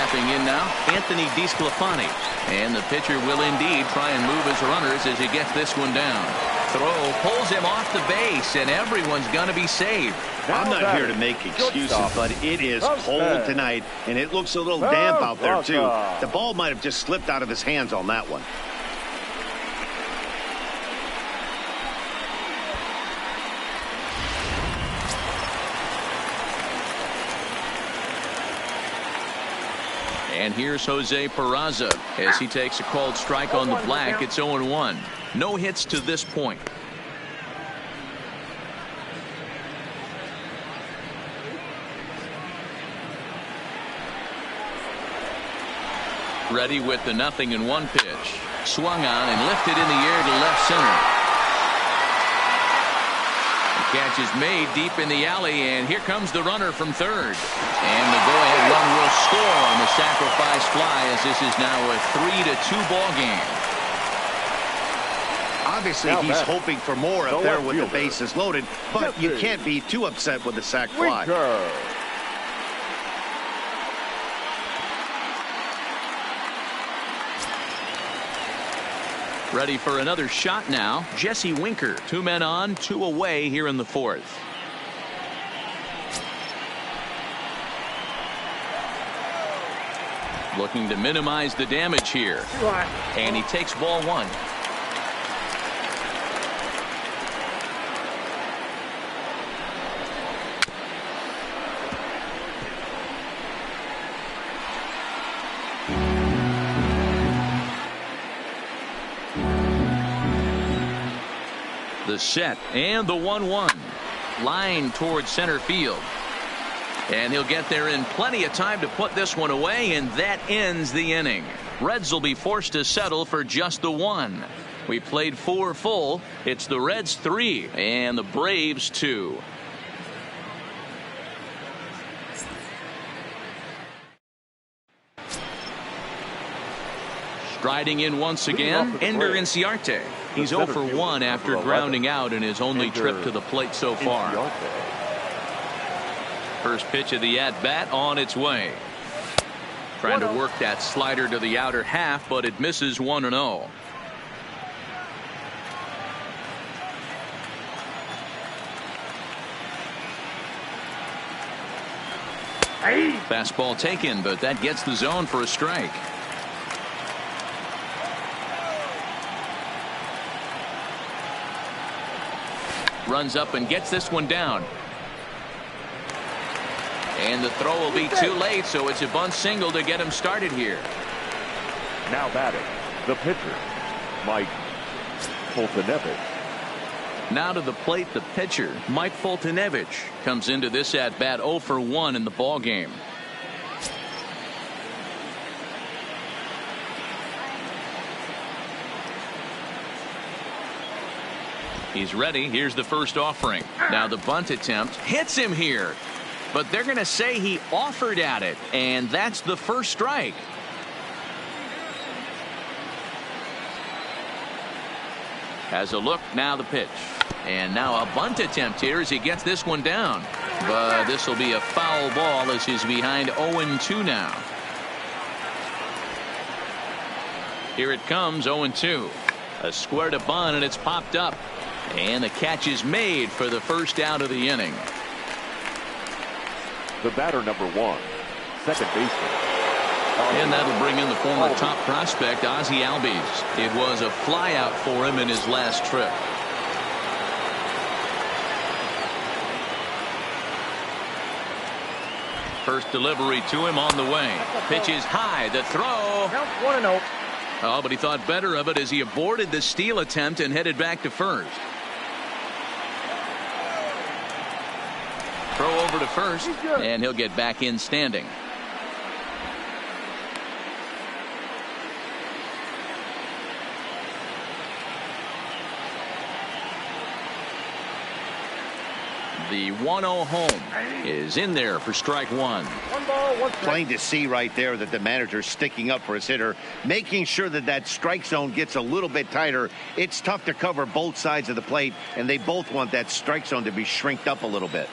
Stepping in now, Anthony DeSclafani. And the pitcher will indeed try and move his runners as he gets this one down. Throw pulls him off the base, and everyone's going to be saved. I'm not here to make excuses, but it is cold tonight, and it looks a little damp out there, too. The ball might have just slipped out of his hands on that one. And here's Jose Peraza as he takes a called strike on the black. It's 0-1. No hits to this point. Ready with the 0-1 pitch. Swung on and lifted in the air to left center. Catch is made deep in the alley, and here comes the runner from third. And the go-ahead run will score on the sacrifice fly, as this is now a 3-2 ball game. Obviously, he's hoping for more up there with the bases loaded, but you can't be too upset with the sac fly. Ready for another shot now. Jesse Winker. 2 men on, 2 away here in the fourth. Looking to minimize the damage here. And he takes ball 1. The set and the 1-1. Line towards center field. And he'll get there in plenty of time to put this one away, and that ends the inning. Reds will be forced to settle for just the 1. We played 4 full. It's the Reds 3 and the Braves 2. Striding in once again, Ender Inciarte. He's 0 for 1 after grounding out in his only trip to the plate so far. First pitch of the at-bat on its way. Trying to work that slider to the outer half, but it misses 1-0. Fastball taken, but that gets the zone for a strike. Runs up and gets this one down. And the throw will be too late, so it's a bunt single to get him started here. Now batting, the pitcher, Mike Foltynewicz. Now to the plate, the pitcher, Mike Foltynewicz, comes into this at-bat 0 for 1 in the ballgame. He's ready. Here's the first offering. Now the bunt attempt hits him here. But they're going to say he offered at it. And that's the first strike. Has a look. Now the pitch. And now a bunt attempt here as he gets this one down. But this will be a foul ball as he's behind 0-2 now. Here it comes, 0-2. A square to bunt, and it's popped up. And the catch is made for the first out of the inning. The batter, number 1, second baseman. And that'll bring in the former top prospect, Ozzie Albies. It was a flyout for him in his last trip. First delivery to him on the way. Pitch is high. The throw. 1-0. Oh, but he thought better of it as he aborted the steal attempt and headed back to first. Throw over to first, and he'll get back in standing. The 1-0 home is in there for strike 1. Plain to see right there that the manager's sticking up for his hitter, making sure that that strike zone gets a little bit tighter. It's tough to cover both sides of the plate, and they both want that strike zone to be shrinked up a little bit.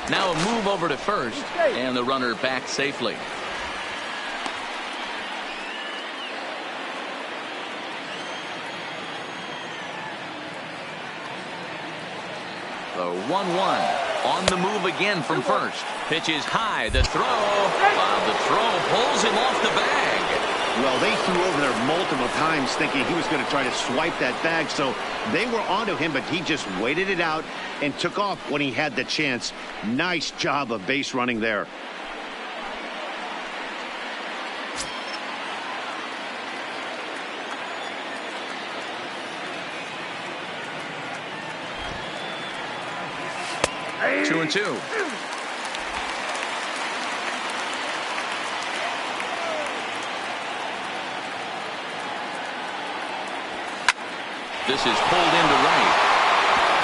Now a move over to first, and the runner back safely. The 1-1 on the move again from first. Pitch is high. The throw. The throw pulls him off the bag. Well, they threw over there multiple times thinking he was going to try to swipe that bag, so they were onto him, but he just waited it out and took off when he had the chance. Nice job of base running there. Hey. 2-2. This is pulled into right.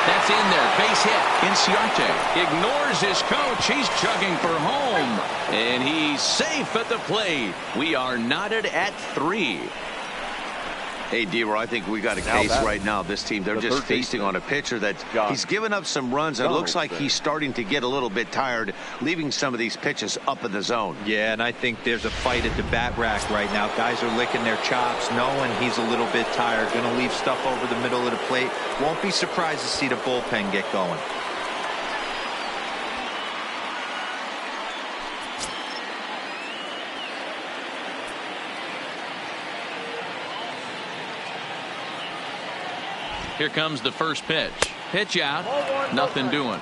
That's in there. Base hit. Inciarte ignores his coach. He's chugging for home. And he's safe at the plate. We are knotted at 3. Hey, D-Roy, I think we got a case right now. This team, they're just feasting on a pitcher that he's given up some runs. And it looks like he's starting to get a little bit tired, leaving some of these pitches up in the zone. Yeah, and I think there's a fight at the bat rack right now. Guys are licking their chops, knowing he's a little bit tired. Going to leave stuff over the middle of the plate. Won't be surprised to see the bullpen get going. Here comes the first pitch. Pitch out. Nothing doing.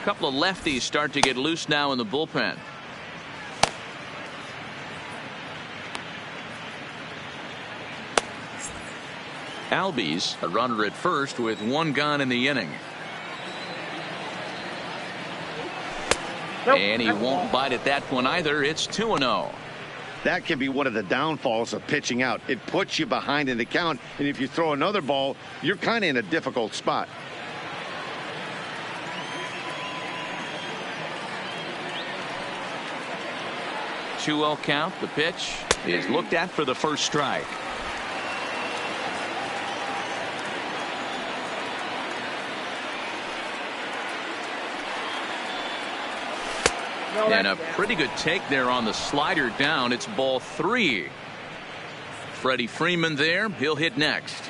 A couple of lefties start to get loose now in the bullpen. Albies, a runner at first with 1 gone in the inning. And he won't bite at that one either. It's 2-0. That can be one of the downfalls of pitching out. It puts you behind in the count, and if you throw another ball, you're kind of in a difficult spot. Two-0 count. The pitch is looked at for the first strike. And a pretty good take there on the slider down. It's ball 3. Freddie Freeman there. He'll hit next.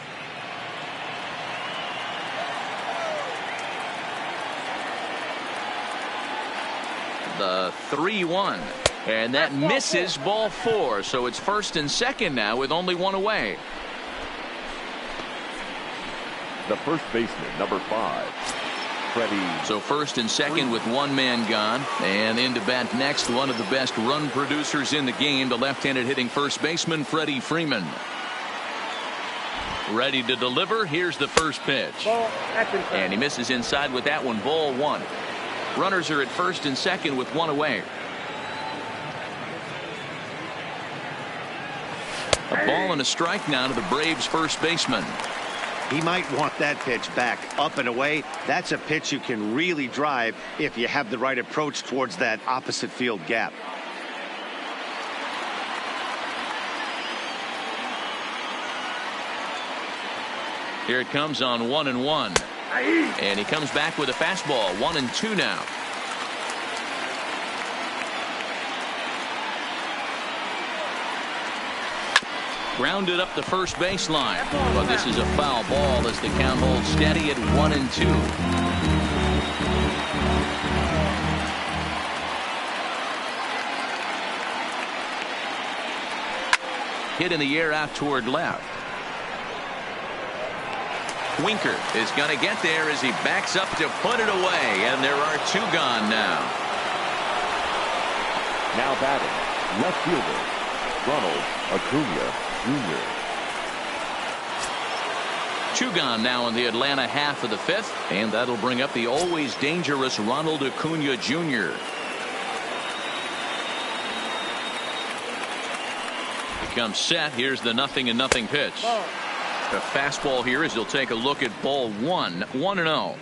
The 3-1. And that misses ball 4. So it's first and second now with only 1 away. The first baseman, number 5. Freddie. So first and second with 1 man gone, and into bat next, one of the best run producers in the game, the left-handed hitting first baseman Freddie Freeman. Ready to deliver. Here's the first pitch, and he misses inside with that one. Ball 1. Runners are at first and second with 1 away. A ball and a strike now to the Braves first baseman. He might want that pitch back up and away. That's a pitch you can really drive if you have the right approach towards that opposite field gap. Here it comes on 1-1. And he comes back with a fastball. 1-2 now. Grounded up the first baseline, but this is a foul ball as the count holds steady at 1-2. Hit in the air out toward left. Winker is going to get there as he backs up to put it away, and there are 2 gone now. Now batting, left fielder Ronald Acuna Jr. 2 gone now in the Atlanta half of the 5th, and that'll bring up the always dangerous Ronald Acuna Jr. Becomes set. Here's the 0-0 pitch. A fastball here as he'll take a look at ball 1. 1-0.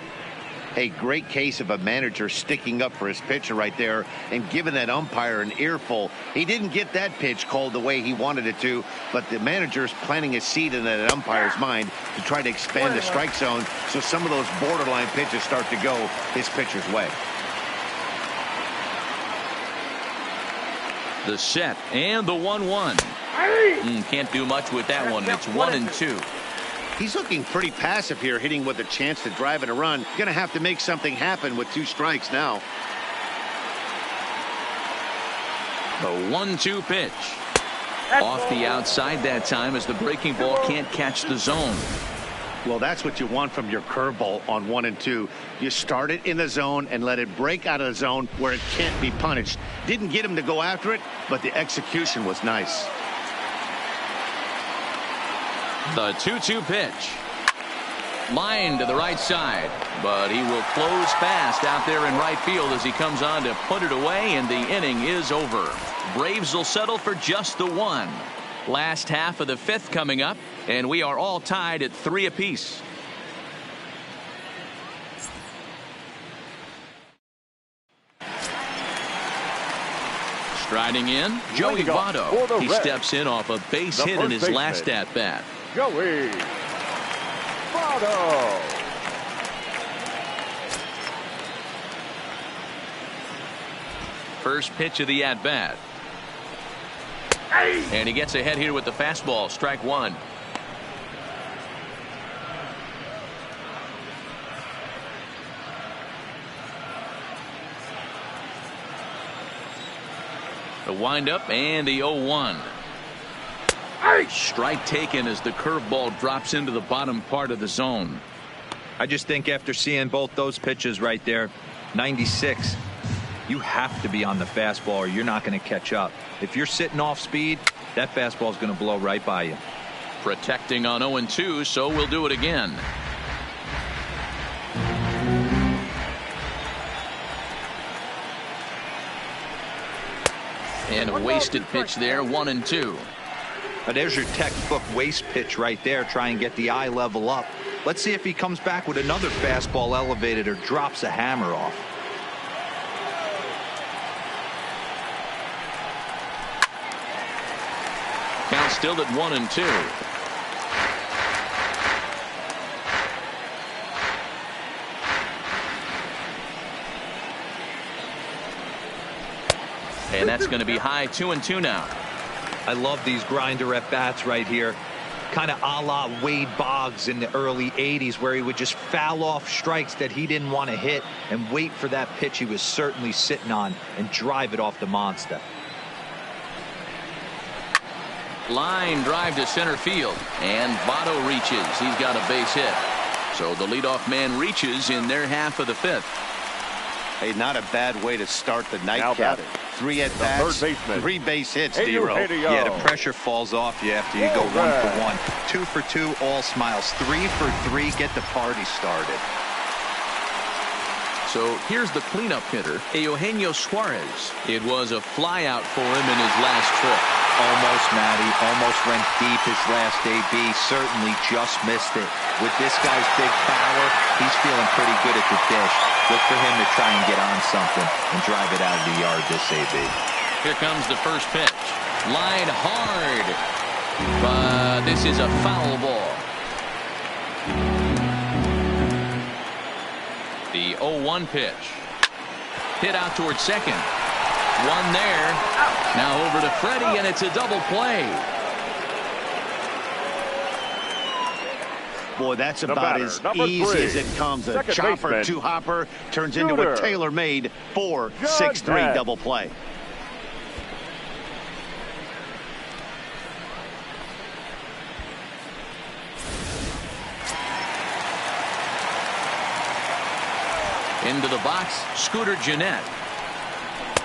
A great case of a manager sticking up for his pitcher right there and giving that umpire an earful. He didn't get that pitch called the way he wanted it to, but the manager's planting a seed in that umpire's mind to try to expand the strike zone so some of those borderline pitches start to go his pitcher's way. The set and the 1-1. Can't do much with that one. It's 1-2. He's looking pretty passive here, hitting with a chance to drive in a run. Going to have to make something happen with 2 strikes now. The 1-2 pitch. Off the outside that time as the breaking ball can't catch the zone. Well, that's what you want from your curveball on 1 and 2. You start it in the zone and let it break out of the zone where it can't be punished. Didn't get him to go after it, but the execution was nice. The 2-2 pitch. Line to the right side, but he will close fast out there in right field as he comes on to put it away, and the inning is over. Braves will settle for just the 1. Last half of the 5th coming up, and we are all tied at 3 apiece. Striding in, Joey Votto. He steps in off a base hit in his last at-bat. Joey Votto. First pitch of the at-bat. And he gets ahead here with the fastball. Strike 1. The windup and the 0-1. Strike taken as the curveball drops into the bottom part of the zone. I just think after seeing both those pitches right there, 96, you have to be on the fastball or you're not going to catch up. If you're sitting off speed, that fastball is going to blow right by you. Protecting on 0-2, so we'll do it again. And a wasted pitch there, 1-2. There's your textbook waste pitch right there. Try and get the eye level up. Let's see if he comes back with another fastball elevated or drops a hammer off. Count still at 1-2. And that's going to be high, 2-2 now. I love these grinder at bats right here. Kind of a la Wade Boggs in the early 80s, where he would just foul off strikes that he didn't want to hit and wait for that pitch he was certainly sitting on and drive it off the monster. Line drive to center field, and Votto reaches. He's got a base hit. So the leadoff man reaches in their half of the 5th. Hey, not a bad way to start the nightcap. 3 at bats, 3 base hits, D-Row. Yeah, the pressure falls off you after you go 1 for 1. 2 for 2, all smiles. 3 for 3, get the party started. So here's the cleanup hitter, Eugenio Suarez. It was a flyout for him in his last trip. Almost, Matty. Almost went deep his last AB. Certainly just missed it. With this guy's big power, he's feeling pretty good at the dish. Look for him to try and get on something and drive it out of the yard this AB. Here comes the first pitch. Line hard. But this is a foul ball. The 0-1 pitch. Hit out towards second. One there. Now over to Freddie, and it's a double play. Boy, that's about as easy as it comes. A chopper, 2-hopper turns into a tailor-made 4-6-3 double play. Into the box, Scooter Gennett,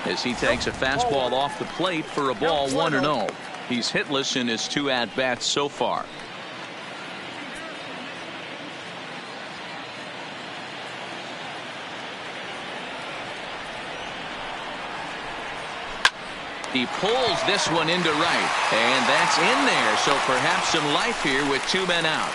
as he takes a fastball off the plate for a ball, 1-0. He's hitless in his 2 at-bats so far. He pulls this one into right, and that's in there. So perhaps some life here with 2 men out.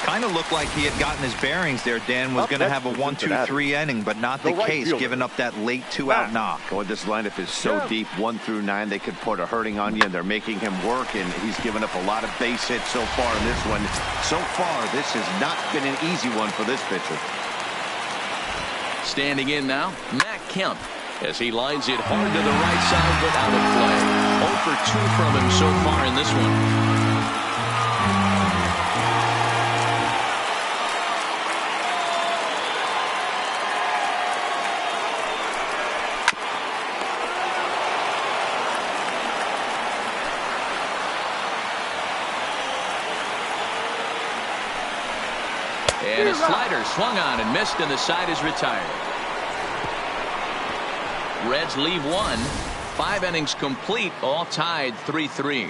Kind of looked like he had gotten his bearings there. Dan was going to have a 1-2-3 inning, but not the case, giving up that late 2-out knock. Boy, this lineup is so deep, 1 through 9. They could put a hurting on you, and they're making him work, and he's given up a lot of base hits so far in this one. So far, this has not been an easy one for this pitcher. Standing in now, Matt Kemp, as he lines it hard to the right side, but out of play. 0 for 2 from him so far in this one. And a slider swung on and missed, and the side is retired. Reds leave 1. 5 innings complete, all tied 3-3.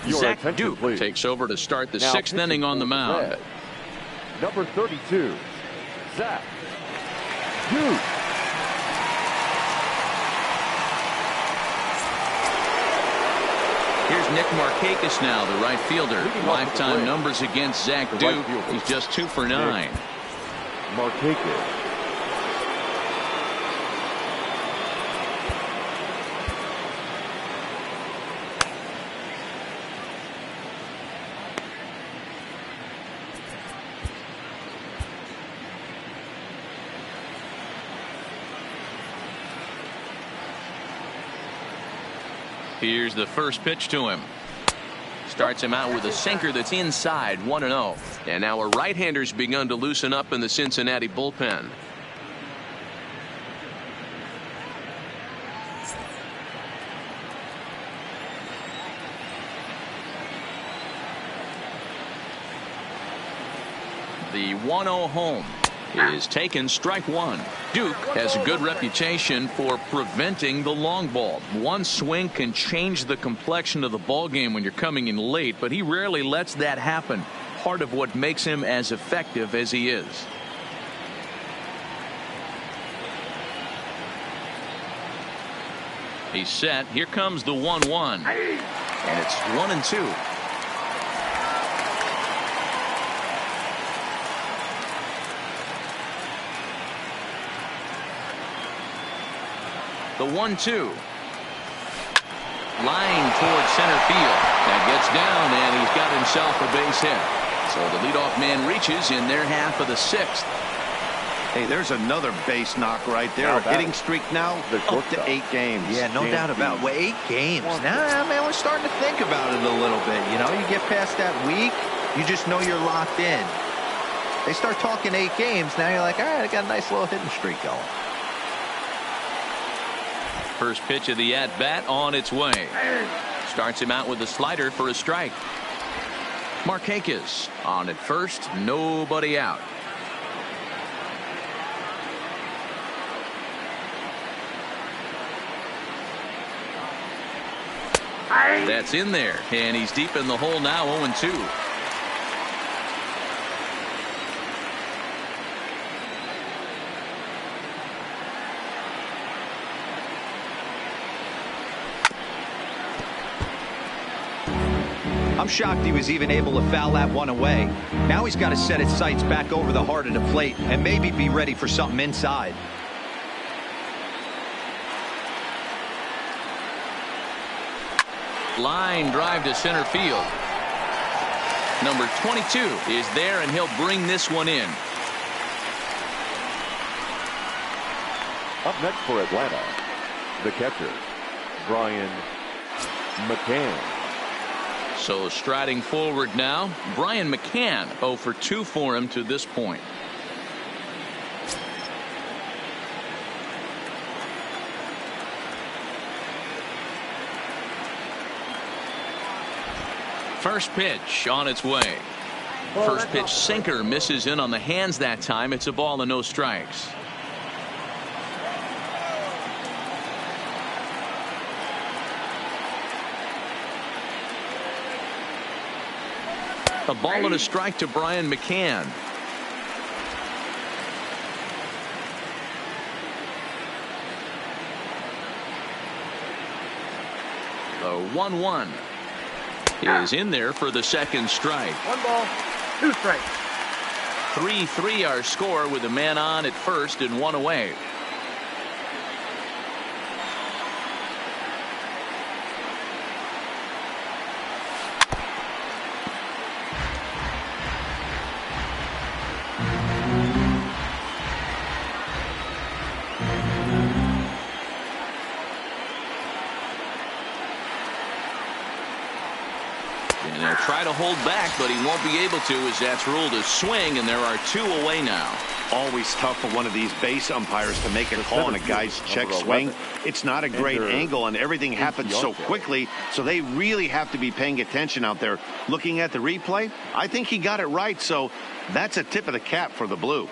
Zach Duke takes over to start the 6th inning on the mound. Number 32, Zach Duke. Here's Nick Markakis now, the right fielder. Lifetime numbers against Zach Duke. He's just 2 for 9. Markakis. Here's the first pitch to him. Starts him out with a sinker that's inside, 1-0. And now a right-hander's begun to loosen up in the Cincinnati bullpen. The 1-0 home is taken, strike 1. Duke has a good reputation for preventing the long ball. One swing can change the complexion of the ball game when you're coming in late, but he rarely lets that happen. Part of what makes him as effective as he is. He's set. Here comes the 1-1. And it's 1-2. The 1-2. Line towards center field. That gets down, and he's got himself a base hit. So the leadoff man reaches in their half of the 6th. Hey, there's another base knock right there. A hitting streak now up to 8 games. Yeah, no doubt about it. Well, 8 games. Now, man, we're starting to think about it a little bit. You know, you get past that week, you just know you're locked in. They start talking 8 games, now you're like, all right, I got a nice little hitting streak going. First pitch of the at-bat on its way. Starts him out with a slider for a strike. Markakis on at first, nobody out. That's in there, and he's deep in the hole now, 0-2. I'm shocked he was even able to foul that one away. Now he's got to set his sights back over the heart of the plate and maybe be ready for something inside. Line drive to center field. Number 22 is there, and he'll bring this one in. Up next for Atlanta, the catcher, Brian McCann. So striding forward now, Brian McCann, 0 for 2 for him to this point. First pitch on its way. First pitch sinker misses in on the hands that time. It's a ball and no strikes. A ball and a strike to Brian McCann. The 1-1 is in there for the second strike. 1 ball, 2 strikes. 3-3 our score with a man on at first and 1 away. And they'll try to hold back, but he won't be able to, as that's ruled a swing, and there are 2 away now. Always tough for one of these base umpires to make a call on a guy's check swing. It's not a great angle, and everything happens so quickly, so they really have to be paying attention out there. Looking at the replay, I think he got it right, so that's a tip of the cap for the Blue.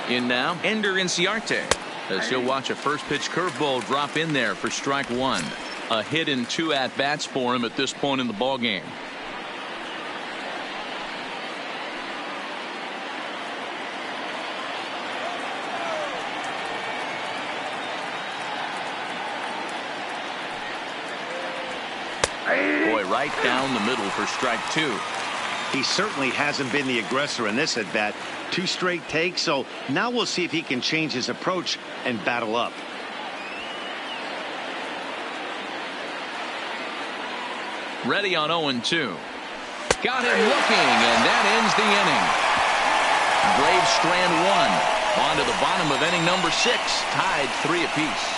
In now, Ender Inciarte, as he'll watch a first pitch curveball drop in there for strike 1. A hit and 2 at-bats for him at this point in the ball game. Boy, right down the middle for strike 2. He certainly hasn't been the aggressor in this at bat. 2 straight takes, so now we'll see if he can change his approach and battle up. Ready on 0-2. Got him looking, and that ends the inning. Braves strand 1. On to the bottom of inning number 6. Tied 3 apiece.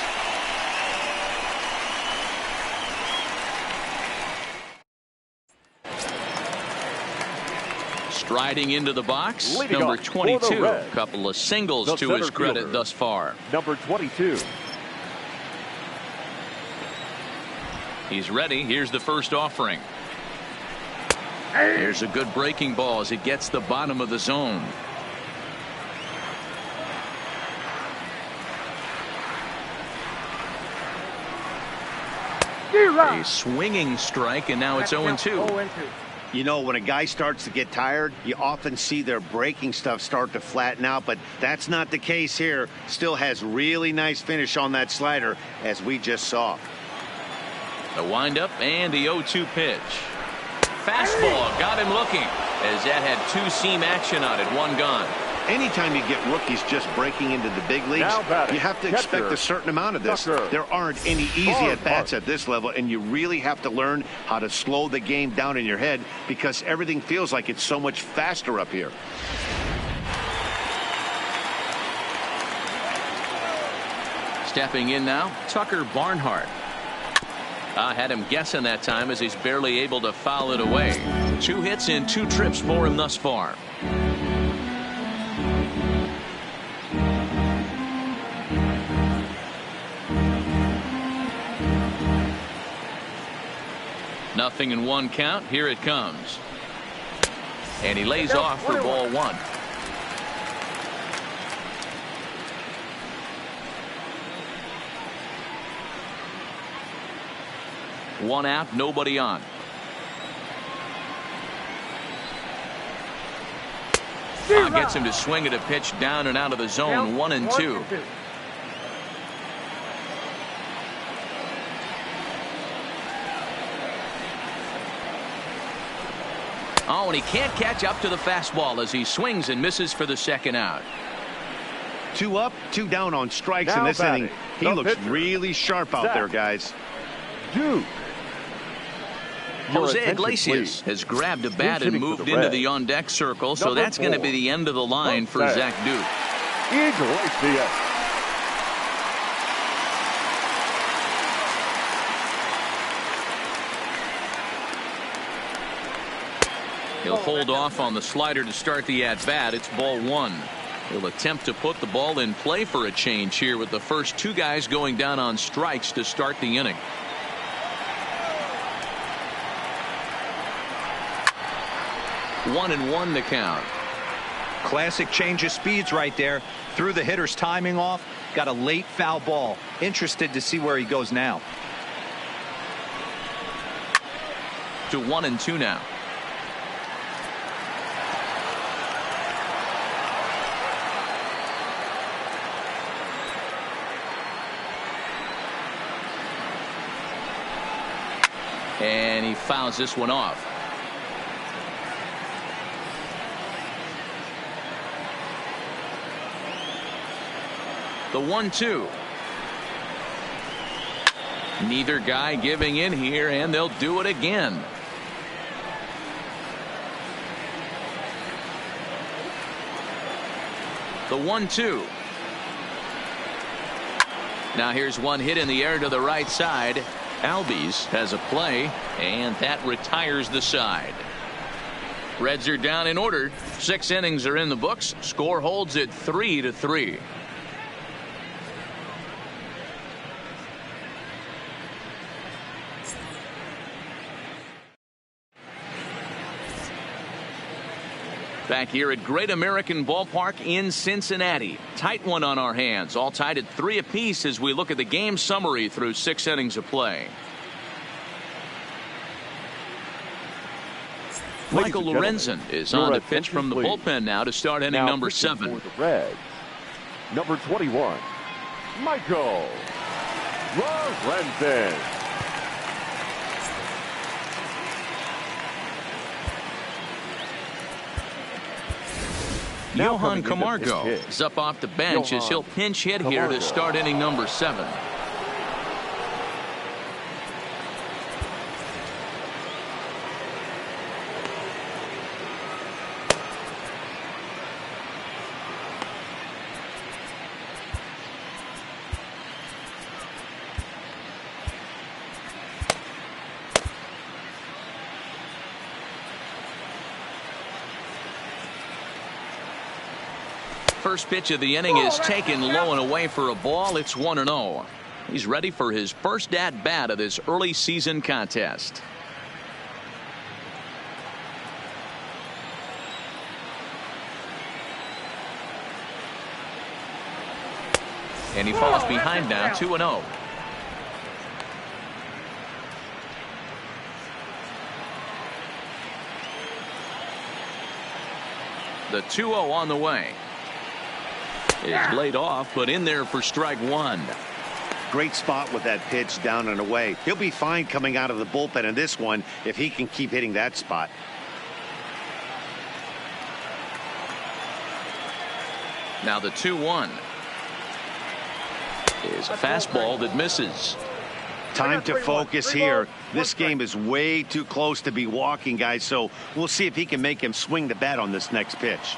Striding into the box, Leading number off 22. Reds, Couple of singles the to his center credit fielder, thus far. Number 22. He's ready. Here's the first offering. Here's a good breaking ball as it gets the bottom of the zone. A swinging strike, and now it's 0-2. You know, when a guy starts to get tired, you often see their breaking stuff start to flatten out, but that's not the case here. Still has really nice finish on that slider, as we just saw. The windup and the 0-2 pitch. Fastball got him looking, as that had 2 seam action on it, 1 gone. Anytime you get rookies just breaking into the big leagues, you have to expect a certain amount of this. There aren't any easy at-bats at this level, and you really have to learn how to slow the game down in your head because everything feels like it's so much faster up here. Stepping in now, Tucker Barnhart. I had him guessing that time as he's barely able to foul it away. 2 hits and 2 trips for him thus far. Nothing in 1 count. Here it comes. And he lays off for ball 1. One out, nobody on. Gets him to swing at a pitch down and out of the zone. 1-2. Oh, and he can't catch up to the fastball as he swings and misses for the second out. 2 up, 2 down on strikes Now in this batting, inning. He looks really sharp out there, guys. Duke. Jose Iglesias has grabbed a bat and moved into the on-deck circle, so that's going to be the end of the line for Zach Duke. Iglesias. He'll hold off on the slider to start the at-bat. It's ball 1. He'll attempt to put the ball in play for a change here with the first 2 guys going down on strikes to start the inning. One and 1 to count. Classic change of speeds right there. Threw the hitter's timing off. Got a late foul ball. Interested to see where he goes now. to 1-2 now. And he fouls this one off. The 1-2. Neither guy giving in here, and they'll do it again. The 1-2. Now here's one hit in the air to the right side. Albies has a play, and that retires the side. Reds are down in order. 6 innings are in the books. Score holds at 3-3. Back here at Great American Ballpark in Cincinnati. Tight one on our hands. All tied at 3 apiece as we look at the game summary through 6 innings of play. Michael Lorenzen is on to pitch from the bullpen now to start inning number 7. For the Reds, number 21, Michael Lorenzen. Johan Camargo is up off the bench as he'll pinch hit here to start inning number 7. First pitch of the inning is taken low and away for a ball. It's 1-0. He's ready for his first at bat of this early season contest. And he falls behind now, 2-0. The 2-0 on the way. Is laid off, but in there for strike 1. Great spot with that pitch down and away. He'll be fine coming out of the bullpen in this one if he can keep hitting that spot. Now the 2-1 is a fastball that misses. Time to focus here. This game is way too close to be walking, guys, so we'll see if he can make him swing the bat on this next pitch.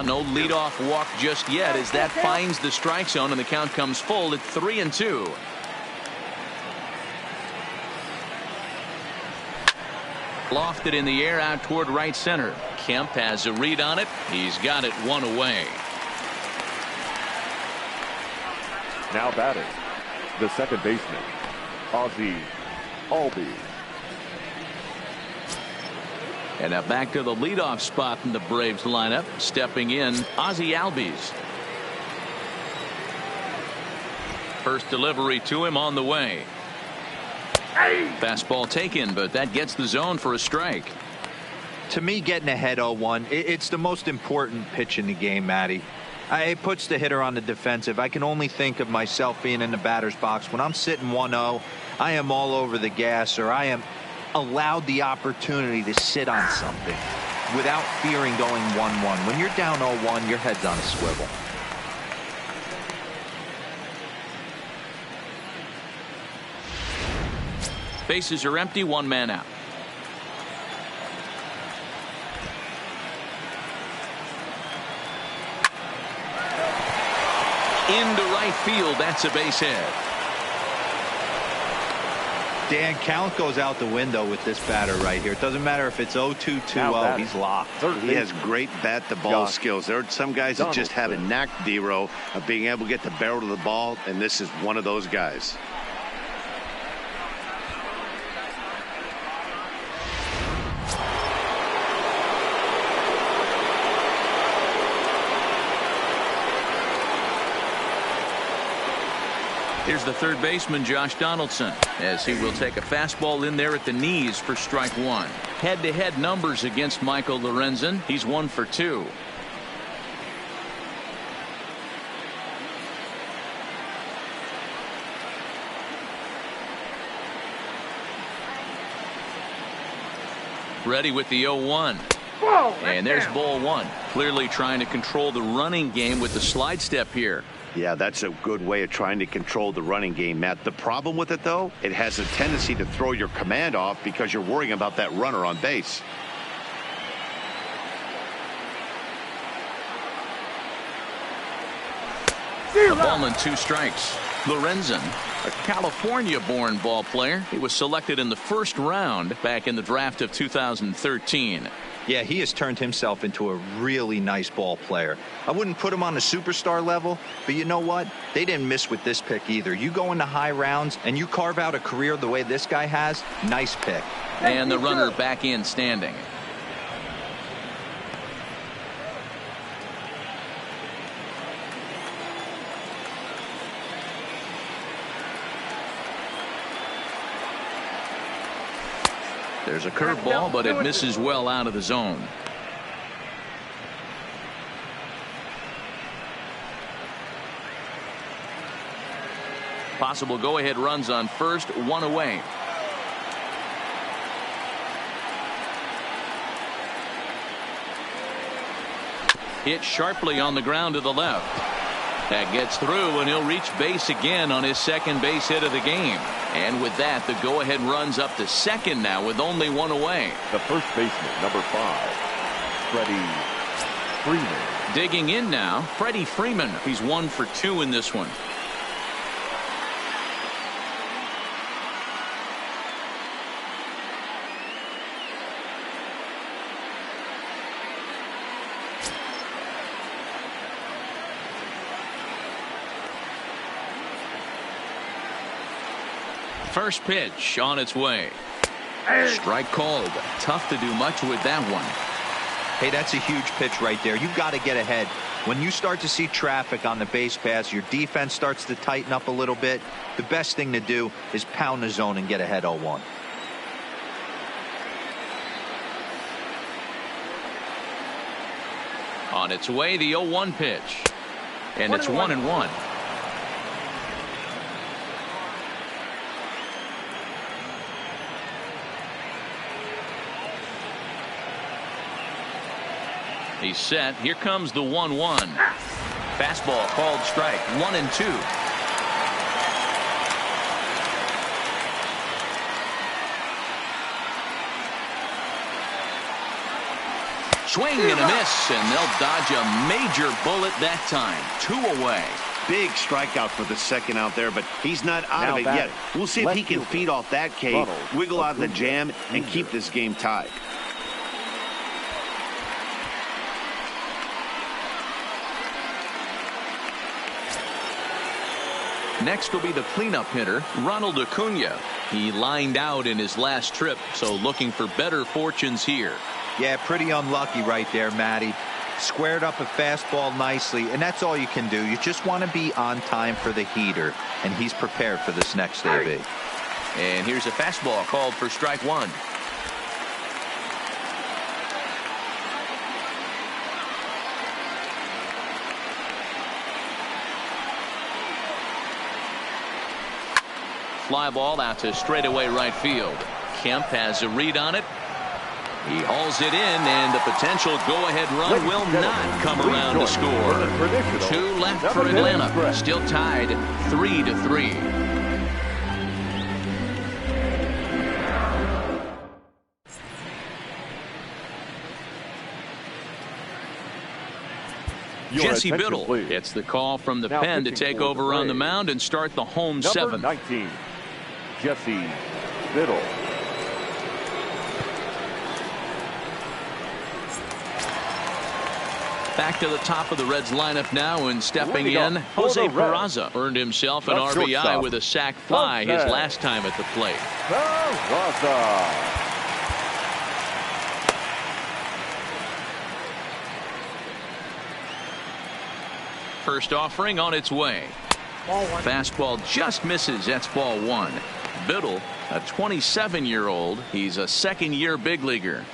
No leadoff walk just yet as that finds the strike zone and the count comes full at 3-2. Lofted in the air out toward right center. Kemp has a read on it. He's got it 1 away. Now batting, the second baseman, Ozzie Albies. And now back to the leadoff spot in the Braves lineup. Stepping in, Ozzie Albies. First delivery to him on the way. Fastball taken, but that gets the zone for a strike. To me, getting ahead 0-1, it's the most important pitch in the game, Matty. It puts the hitter on the defensive. I can only think of myself being in the batter's box. When I'm sitting 1-0, I am all over the gas, or I am allowed the opportunity to sit on something without fearing going 1-1. When you're down 0-1, your head's on a swivel. Bases are empty, 1 man out. Into right field, that's a base hit. Dan, count goes out the window with this batter right here. It doesn't matter if it's 0-2, 2-0. He's locked. He has great bat-to-ball skills. There are some guys that just have a knack, D-Row, of being able to get the barrel of the ball, and this is one of those guys. Here's the third baseman, Josh Donaldson, as he will take a fastball in there at the knees for strike one. Head-to-head numbers against Michael Lorenzen. He's 1 for 2. Ready with the 0-1. And there's ball one. Clearly trying to control the running game with the slide step here. Yeah, that's a good way of trying to control the running game, Matt. The problem with it, though, it has a tendency to throw your command off because you're worrying about that runner on base. A ball and 2 strikes. Lorenzen, a California-born ball player. He was selected in the first round back in the draft of 2013. Yeah, he has turned himself into a really nice ball player. I wouldn't put him on the superstar level, but you know what? They didn't miss with this pick either. You go into high rounds and you carve out a career the way this guy has, nice pick. And the runner back in standing. There's a curveball, but it misses well out of the zone. Possible go-ahead runs on first, 1 away. Hit sharply on the ground to the left. That gets through, and he'll reach base again on his second base hit of the game. And with that, the go-ahead runs up to second now with only 1 away. The first baseman, number 5, Freddie Freeman. Digging in now, Freddie Freeman. He's 1 for 2 in this one. First pitch on its way. Strike called. Tough to do much with that one. Hey, that's a huge pitch right there. You've got to get ahead. When you start to see traffic on the base pass, your defense starts to tighten up a little bit. The best thing to do is pound the zone and get ahead 0-1. On its way, the 0-1 pitch. And it's 1-1. He's set. Here comes the 1-1. Fastball called strike. 1-2. Swing and a miss, and they'll dodge a major bullet that time. 2 away. Big strikeout for the second out there, but he's not out of it yet. We'll see if he can feed off that cave, wiggle out of the jam, and keep this game tied. Next will be the cleanup hitter, Ronald Acuna. He lined out in his last trip, so looking for better fortunes here. Yeah, pretty unlucky right there, Matty. Squared up a fastball nicely, and that's all you can do. You just want to be on time for the heater, and he's prepared for this next AB. And here's a fastball called for strike 1. Fly ball out to straightaway right field. Kemp has a read on it. He hauls it in, and the potential go-ahead run will not come around to score. 2 left for Atlanta. Still tied 3-3. Jesse Biddle gets the call from the pen to take over on the mound and start the home 7th. 19, Jesse Biddle. Back to the top of the Reds lineup now, and stepping in, Jose Peraza earned himself an RBI with a sac fly his last time at the plate. First offering on its way. Ball one. Fastball just misses. That's ball one. Biddle, a 27-year-old. He's a second-year big leaguer.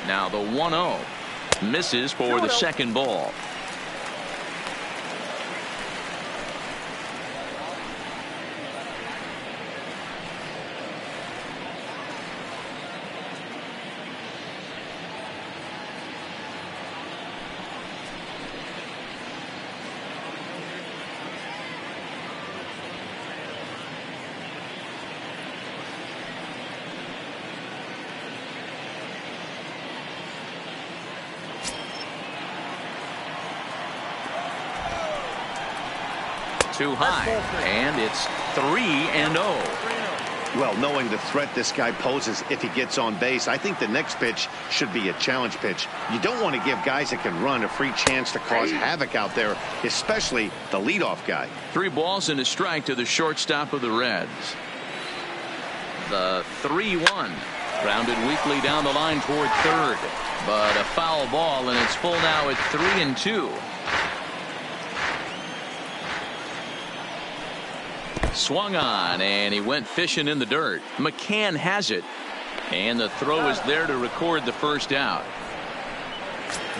Now the 1-0 misses for the second ball. Too high, and it's 3-0. Well, knowing the threat this guy poses if he gets on base, I think the next pitch should be a challenge pitch. You don't want to give guys that can run a free chance to cause havoc out there, especially the leadoff guy. 3 balls and a strike to the shortstop of the Reds. The 3-1 grounded weakly down the line toward third, but a foul ball, and it's full now at 3-2. Swung on, and he went fishing in the dirt. McCann has it, and the throw is there to record the first out.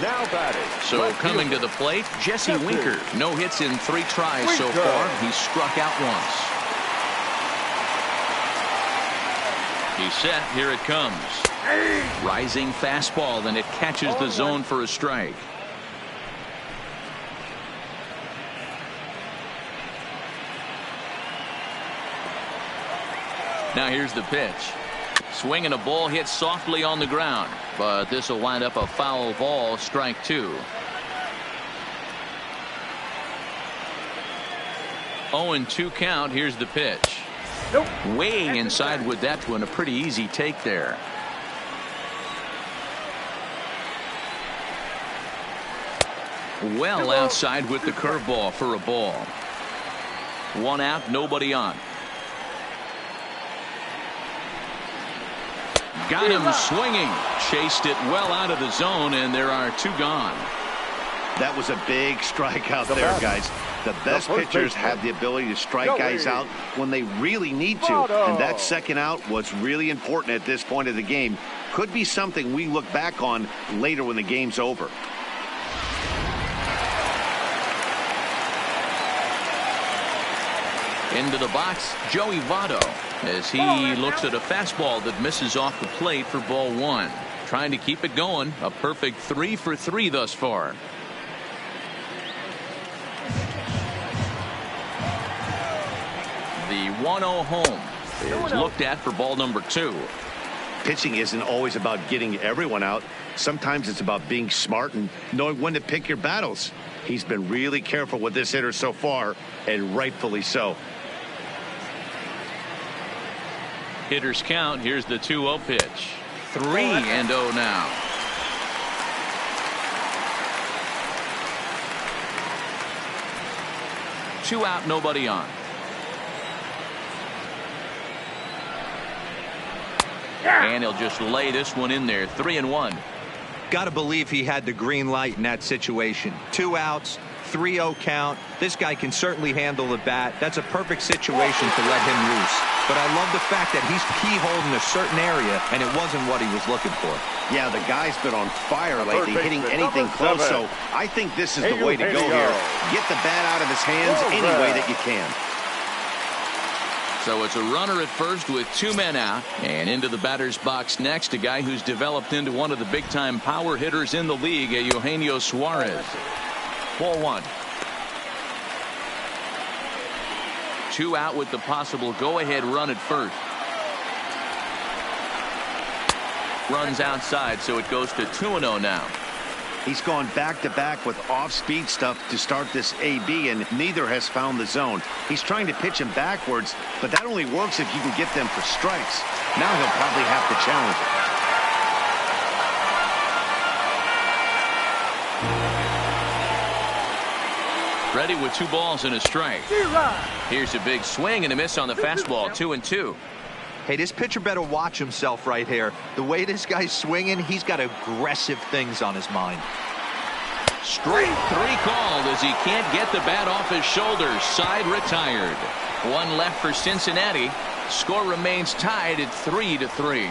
Now batting. So coming to the plate, Jesse Winker. No hits in 3 tries so far. He struck out once. He's set. Here it comes. Rising fastball, and it catches the zone for a strike. Now here's the pitch. Swinging a ball hit softly on the ground, but this will wind up a foul ball, strike 2. 0-2 count. Here's the pitch. Nope. Weighing inside with that one, a pretty easy take there. Well outside with the curveball for a ball. 1 out, nobody on. Got him swinging. Chased it well out of the zone, and there are 2 gone. That was a big strike out there, guys. The best pitchers have the ability to strike guys out when they really need to. And that second out was really important at this point of the game. Could be something we look back on later when the game's over. Into the box, Joey Votto, as he looks at a fastball that misses off the plate for ball 1. Trying to keep it going. A perfect 3 for 3 thus far. The 1-0 home is looked at for ball number 2. Pitching isn't always about getting everyone out. Sometimes it's about being smart and knowing when to pick your battles. He's been really careful with this hitter so far, and rightfully so. Hitters count. Here's the 2-0 pitch. 3-0 now. Two out, nobody on. And he'll just lay this one in there. 3-1. Got to believe he had the green light in that situation. 2 outs, 3-0 count. This guy can certainly handle the bat. That's a perfect situation to let him loose. But I love the fact that he's keyholed in a certain area, and it wasn't what he was looking for. Yeah, the guy's been on fire lately, hitting anything close. So I think this is the way to go here. Get the bat out of his hands any way that you can. So it's a runner at first with 2 men out, and into the batter's box next, a guy who's developed into one of the big-time power hitters in the league, Eugenio Suarez. Ball 1. 2 out with the possible go-ahead run at first. Runs outside, so it goes to 2-0 now. He's gone back-to-back with off-speed stuff to start this AB, and neither has found the zone. He's trying to pitch him backwards, but that only works if you can get them for strikes. Now he'll probably have to challenge it. Ready with 2 balls and a strike. Here's a big swing and a miss on the fastball. 2-2. Hey, this pitcher better watch himself right here. The way this guy's swinging, he's got aggressive things on his mind. Strike 3 called as he can't get the bat off his shoulders. Side retired. 1 left for Cincinnati. Score remains tied at 3-3.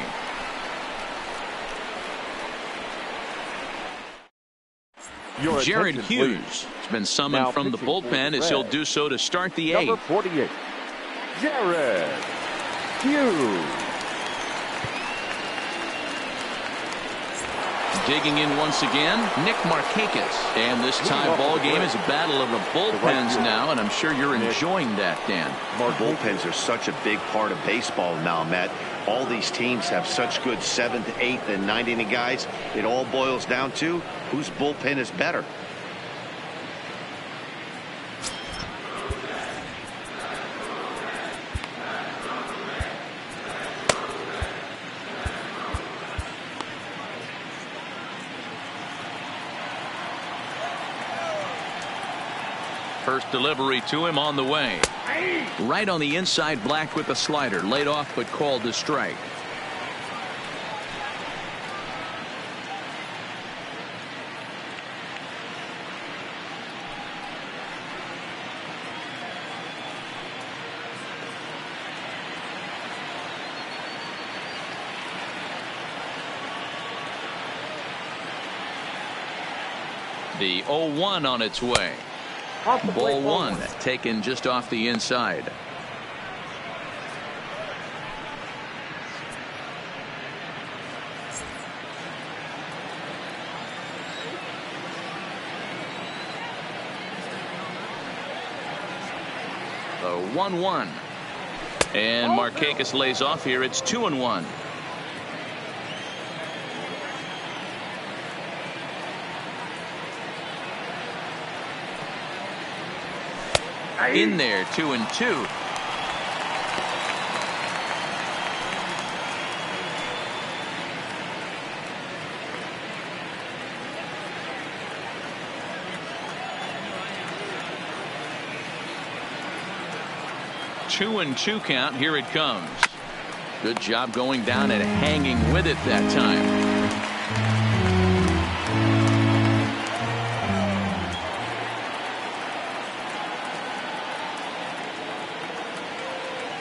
Jared Hughes has been summoned Now from the bullpen as he'll do so to start the 8th. Number 48, Jared Hughes. Digging in once again, Nick Markakis. And this tie ball game is a battle of the bullpens now, and I'm sure you're enjoying that, Dan. Bullpens are such a big part of baseball now, Matt. All these teams have such good 7th, 8th, and 9th inning guys. It all boils down to whose bullpen is better. First delivery to him on the way. Right on the inside, Black with the slider. Laid off but called to strike. The 0-1 on its way. Ball 1 taken just off the inside. The 1-1. And Markakis lays off here. It's 2-1. In there, 2-2. Two and 2 count. Here it comes. Good job going down and hanging with it that time.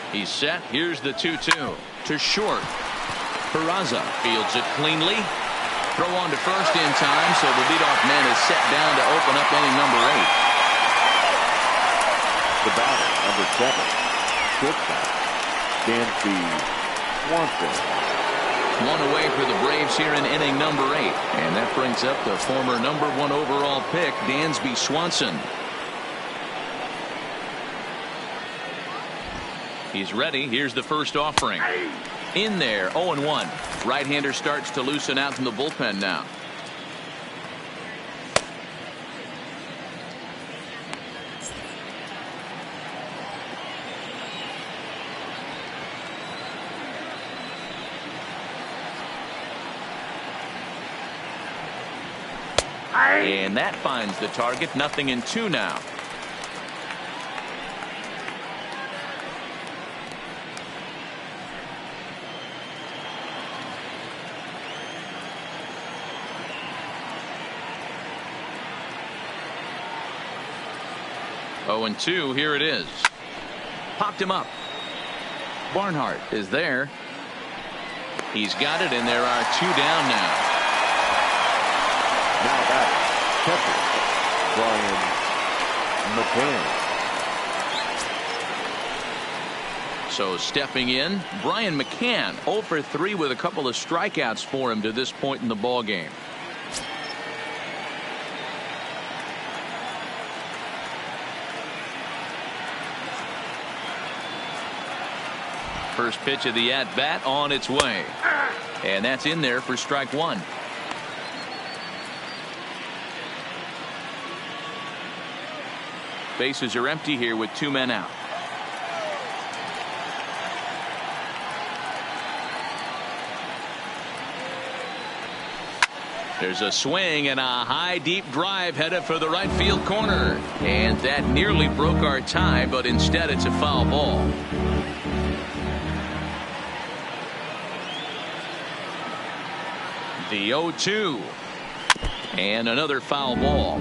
He's set. Here's the 2-2 to short. Peraza fields it cleanly. Throw on to first in time, so the leadoff man is set down to open up inning number 8. The batter, number 7, shortstop, Dansby Swanson. 1 away for the Braves here in inning number 8. And that brings up the former number 1 overall pick, Dansby Swanson. He's ready. Here's the first offering. In there, 0-1. Right-hander starts to loosen out from the bullpen now. And that finds the target. 0-2 now. Oh, and 2. Here it is. Popped him up. Barnhart is there. He's got it, and there are 2 down now. Now back, catcher, Brian McCann. So stepping in, Brian McCann, 0 for 3 with a couple of strikeouts for him to this point in the ball game. First pitch of the at-bat on its way. And that's in there for strike 1. Bases are empty here with 2 men out. There's a swing and a high deep drive headed for the right field corner. And that nearly broke our tie, but instead it's a foul ball. The 0-2. And another foul ball.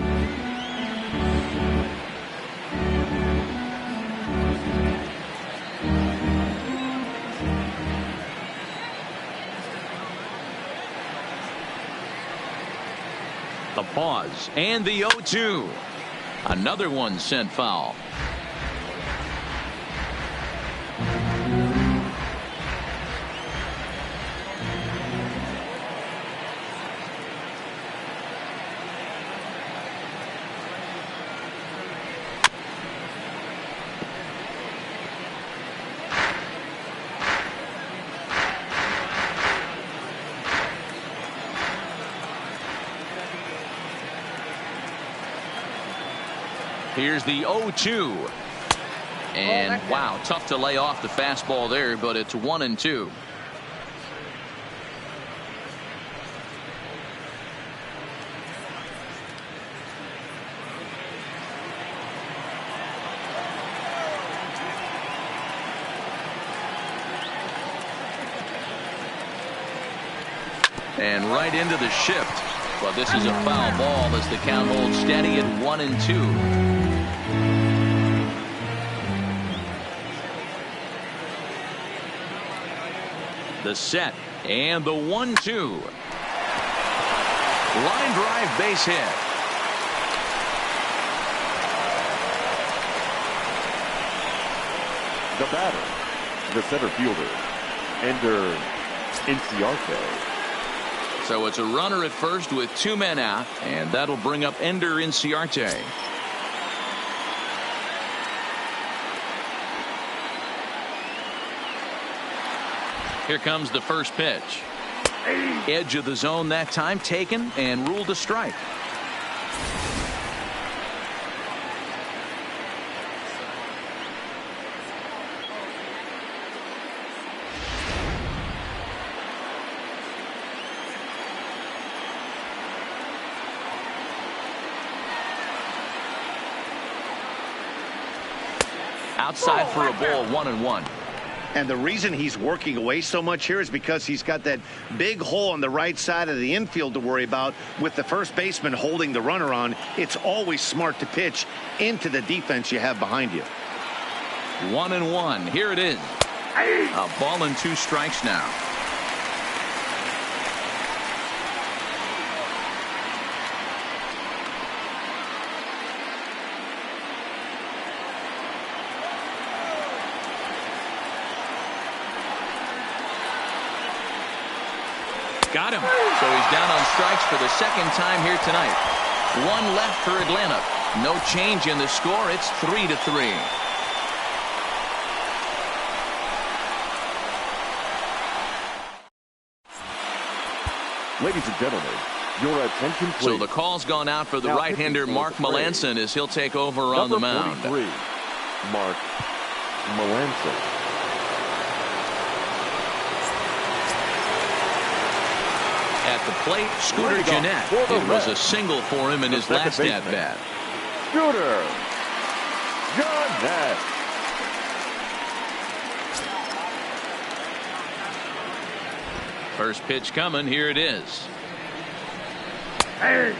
The pause and the 0-2. Another one sent foul. Here's the 0-2. And wow, tough to lay off the fastball there, but it's 1-2. And right into the shift. Well, this is a foul ball as the count holds steady at 1-2. The set and the 1-2. Line drive base hit. The batter, the center fielder, Ender Inciarte. So it's a runner at first with 2 men out, and that'll bring up Ender Inciarte. Here comes the first pitch. Edge of the zone that time, taken and ruled a strike. Outside for a ball, 1-1. And the reason he's working away so much here is because he's got that big hole on the right side of the infield to worry about with the first baseman holding the runner on. It's always smart to pitch into the defense you have behind you. 1-1. Here it is. A ball and 2 strikes now. Got him. So he's down on strikes for the second time here tonight. 1 left for Atlanta. No change in the score. It's 3-3. Ladies and gentlemen, your attention please. So the call's gone out for the Now, right-hander Mark Melanson as he'll take over on the mound. 43, Mark Melanson. At the plate, Scooter Gennett. It was a single for him in his last at-bat. Scooter Gennett. First pitch coming. Here it is.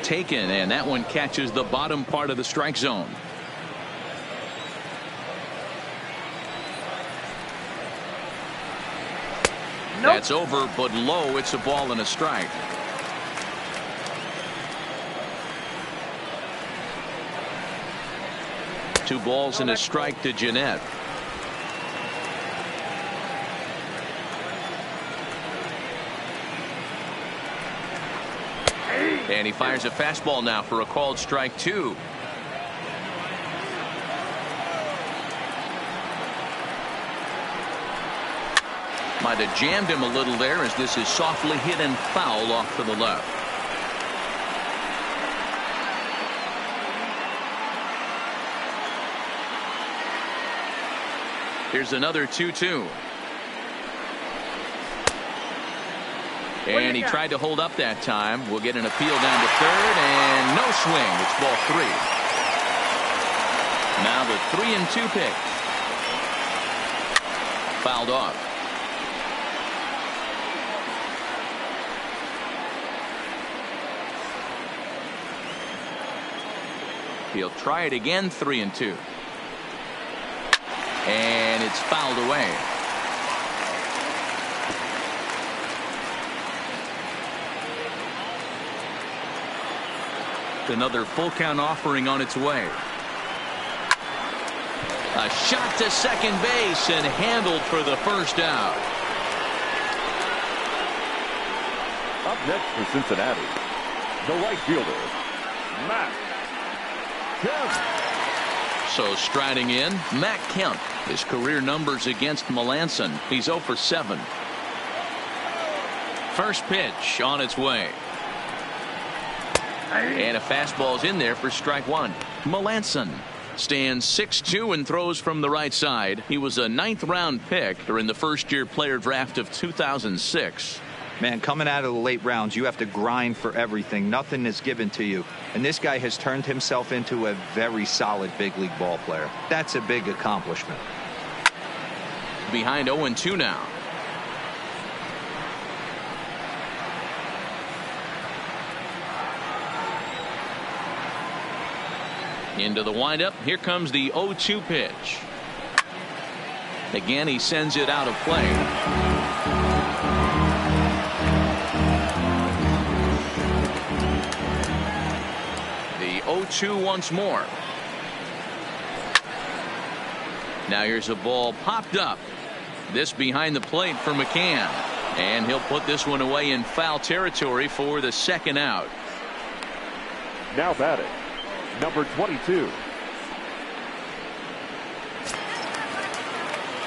Taken, and that one catches the bottom part of the strike zone. That's over, but low. It's a ball and a strike. Two balls and a strike to Gennett. And he fires a fastball now for a called strike 2. Might have jammed him a little there as this is softly hit and foul off to the left. Here's another 2-2. And he tried to hold up that time. We'll get an appeal down to third, and no swing. It's ball 3. Now the 3-2 pitch. Fouled off. He'll try it again, 3-2. And it's fouled away. Another full count offering on its way. A shot to second base and handled for the first out. Up next for Cincinnati, the right fielder, Matt Kemp. So striding in, Matt Kemp. His career numbers against Melanson. He's 0 for 7. First pitch on its way. And a fastball's in there for strike one. Melanson stands 6'2" and throws from the right side. He was a 9th round pick during the first year player draft of 2006. Man, coming out of the late rounds, you have to grind for everything. Nothing is given to you. And this guy has turned himself into a very solid big league ball player. That's a big accomplishment. Behind 0-2 now. Into the windup. Here comes the 0-2 pitch. Again, he sends it out of play. The 0-2 once more. Now here's a ball popped up. This behind the plate for McCann. And he'll put this one away in foul territory for the second out. Now batting, number 22.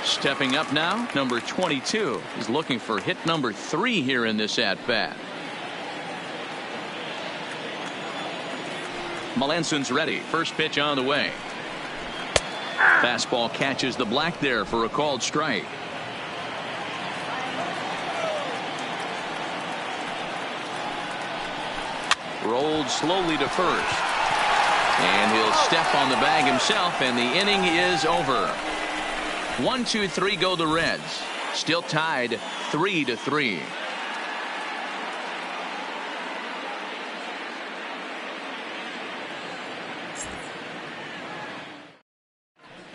Stepping up now, number 22. He's looking for hit number 3 here in this at-bat. Melanson's ready. First pitch on the way. Fastball catches the black there for a called strike. Rolled slowly to first. And he'll step on the bag himself, and the inning is over. 1, 2, 3 go the Reds. Still tied 3-3.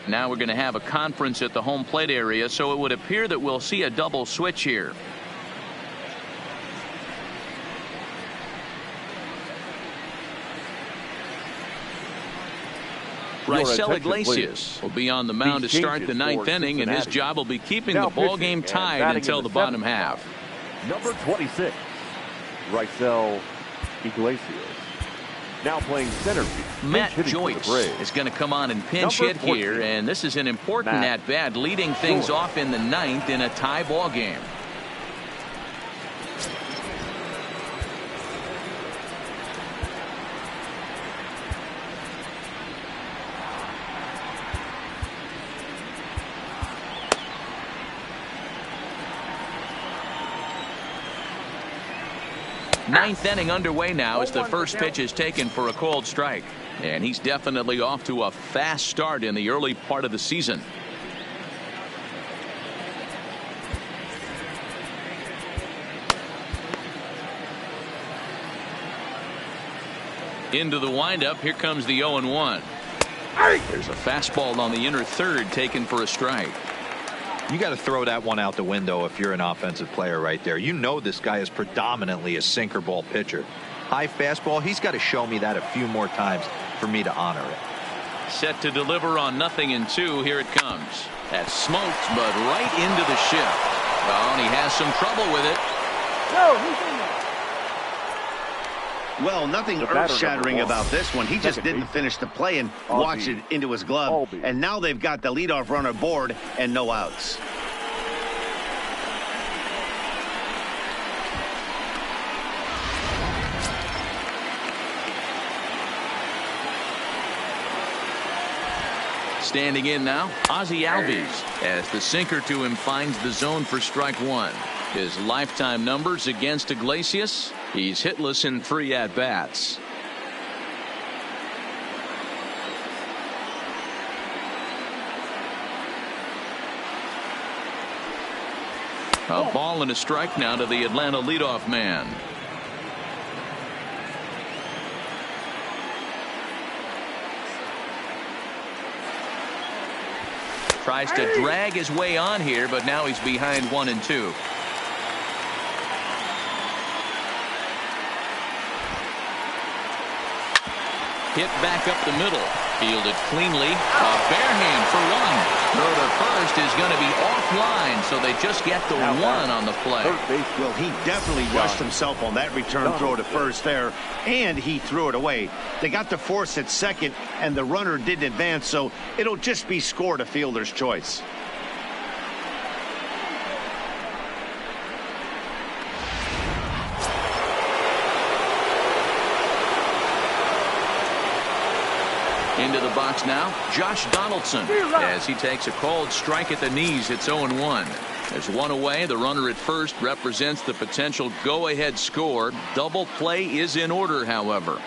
Now we're going to have a conference at the home plate area, so it would appear that we'll see a double switch here. Raisel Iglesias will be on the mound to start the 9th inning, and his job will be keeping the ball game tied until the bottom half. Number 26, Raisel Iglesias. Now playing center field. Matt Joyce is going to come on and pinch hit here, and this is an important at-bat, leading things off in the 9th in a tie ball game. Ninth inning underway now as the first pitch is taken for a called strike. And he's definitely off to a fast start in the early part of the season. Into the windup. Here comes the 0-1. There's a fastball on the inner third taken for a strike. You got to throw that one out the window if you're an offensive player right there. You know this guy is predominantly a sinker ball pitcher. High fastball, he's got to show me that a few more times for me to honor it. Set to deliver on 0-2. Here it comes. That's smoked, but right into the shift. Oh, and he has some trouble with it. No, he's in there. Well, nothing earth-shattering about this one. He just didn't finish the play and watched it into his glove. And now they've got the leadoff runner aboard and no outs. Standing in now, Ozzie Albies, as the sinker to him finds the zone for strike one. His lifetime numbers against Iglesias, he's hitless in 3 at-bats. A ball and a strike now to the Atlanta leadoff man. tries to drag his way on here, but now he's behind 1-2. Hit back up the middle. Fielded cleanly. A bare hand for one. Throw to first is going to be offline, so they just get the one on the play. Well, he definitely rushed himself on that return throw to first there, and he threw it away. They got the force at second, and the runner didn't advance, so it'll just be scored a fielder's choice. Into the box now, Josh Donaldson, as he takes a called strike at the knees. It's 0-1. There's one away. The runner at first represents the potential go-ahead score. Double play is in order, however.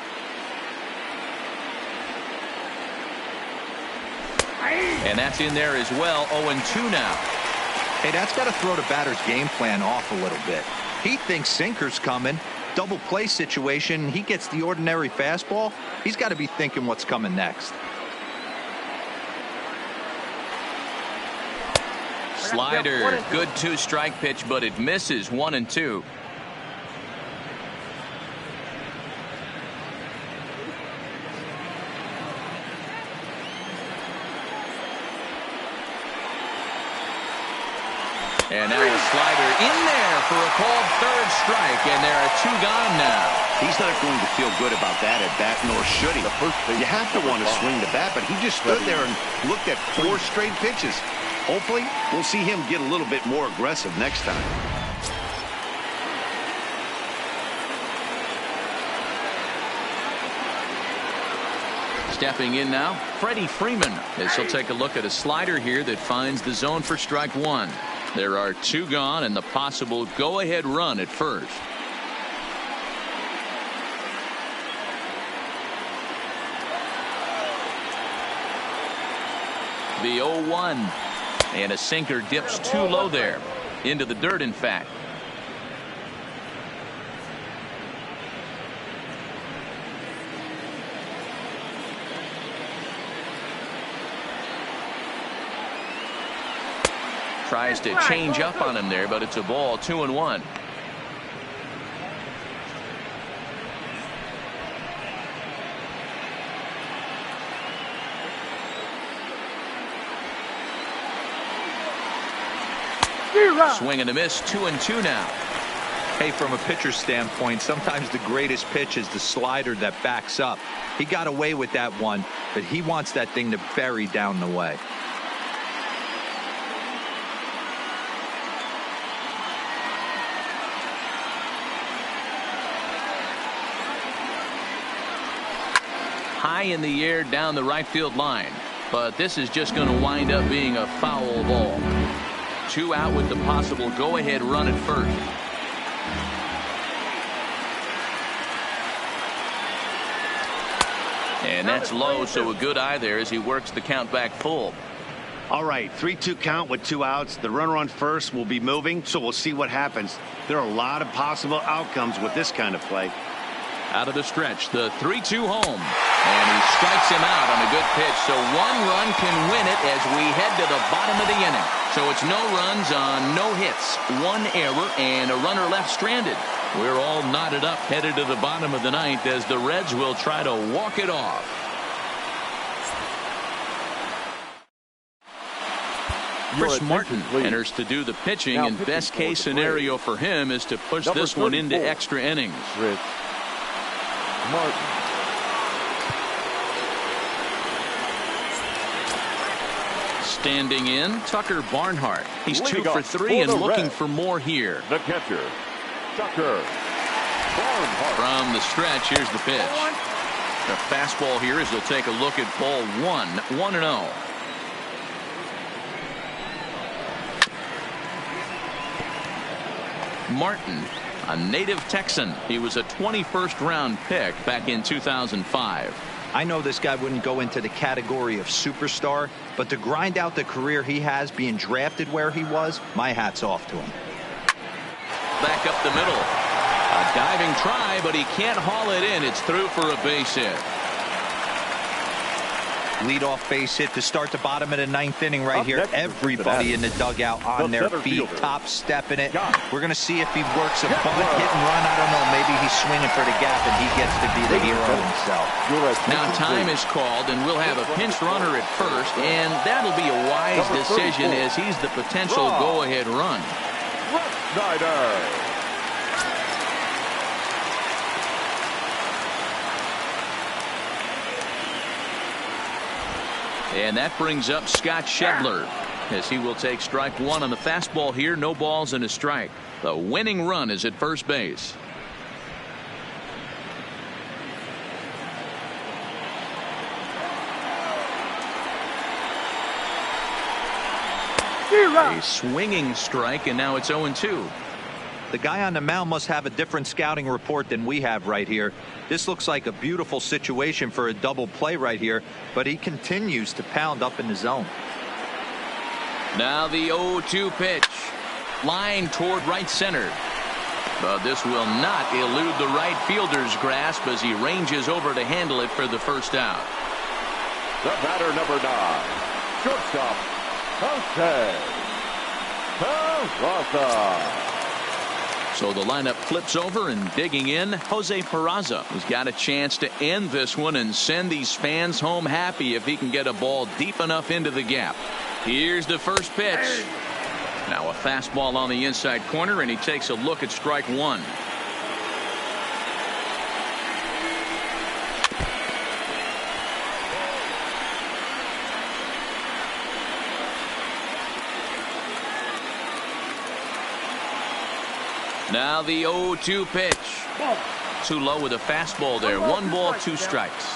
And that's in there as well. 0-2 now. Hey, that's got to throw the batter's game plan off a little bit. He thinks sinker's coming. Double play situation, he gets the ordinary fastball. He's got to be thinking what's coming next. Slider, good 2-strike pitch, but it misses. 1-2. And now a slider in there for a called third strike, and there are 2 gone now. He's not going to feel good about that at bat, nor should he. You have to want to swing the bat, but he just stood there and looked at 4 straight pitches. Hopefully, we'll see him get a little bit more aggressive next time. Stepping in now, Freddie Freeman, as he'll take a look at a slider here that finds the zone for strike 1. There are 2 gone and the possible go-ahead run at first. The 0-1. And a sinker dips too low there. Into the dirt, in fact. Tries to change up on him there, but it's a ball. 2-1. Swing and a miss. 2-2 now. Hey, from a pitcher's standpoint, sometimes the greatest pitch is the slider that backs up. He got away with that one, but he wants that thing to bury down the way. High in the air down the right field line, but this is just going to wind up being a foul ball. 2 out with the possible go-ahead run at first. And that's low, so a good eye there as he works the count back full. All right, 3-2 count with 2 outs. The runner on first will be moving, so we'll see what happens. There are a lot of possible outcomes with this kind of play. Out of the stretch, the 3-2 home. And he strikes him out on a good pitch, so 1 run can win it as we head to the bottom of the inning. So it's no runs on no hits, 1 error, and a runner left stranded. We're all knotted up headed to the bottom of the 9th as the Reds will try to walk it off. Chris Martin enters to do the pitching, and best case scenario for him is to push this one into extra innings. Chris Martin. Standing in, Tucker Barnhart. He's 2 for 3 and looking for more here. The catcher, Tucker Barnhart. From the stretch, here's the pitch. The fastball here as he'll take a look at ball 1, 1-0. Martin, a native Texan. He was a 21st round pick back in 2005. I know this guy wouldn't go into the category of superstar, but to grind out the career he has being drafted where he was, my hat's off to him. Back up the middle. A diving try, but he can't haul it in. It's through for a base hit. Leadoff base hit to start the bottom of the ninth inning right here. next, Everybody in the dugout on their feet, top stepping it. We're going to see if he works a bunt, hit and run. I don't know. Maybe he's swinging for the gap and he gets to be the hero himself. Now time is called, and we'll have a pinch runner at first, and that'll be a wise decision as he's the potential go-ahead run. Snyder. And that brings up Scott Schebler as he will take strike one on the fastball here. No balls and a strike. The winning run is at first base. A swinging strike, and now it's 0-2. The guy on the mound must have a different scouting report than we have right here. This looks like a beautiful situation for a double play right here, but he continues to pound up in the zone. Now the 0-2 pitch. Line toward right center. But this will not elude the right fielder's grasp as he ranges over to handle it for the first out. The batter, number 9, shortstop, Jose Peraza. So the lineup flips over, and digging in, Jose Peraza has got a chance to end this one and send these fans home happy if he can get a ball deep enough into the gap. Here's the first pitch. Now a fastball on the inside corner, and he takes a look at strike one. Now the 0-2 pitch. Too low with a fastball there. 1 ball, 2 strikes.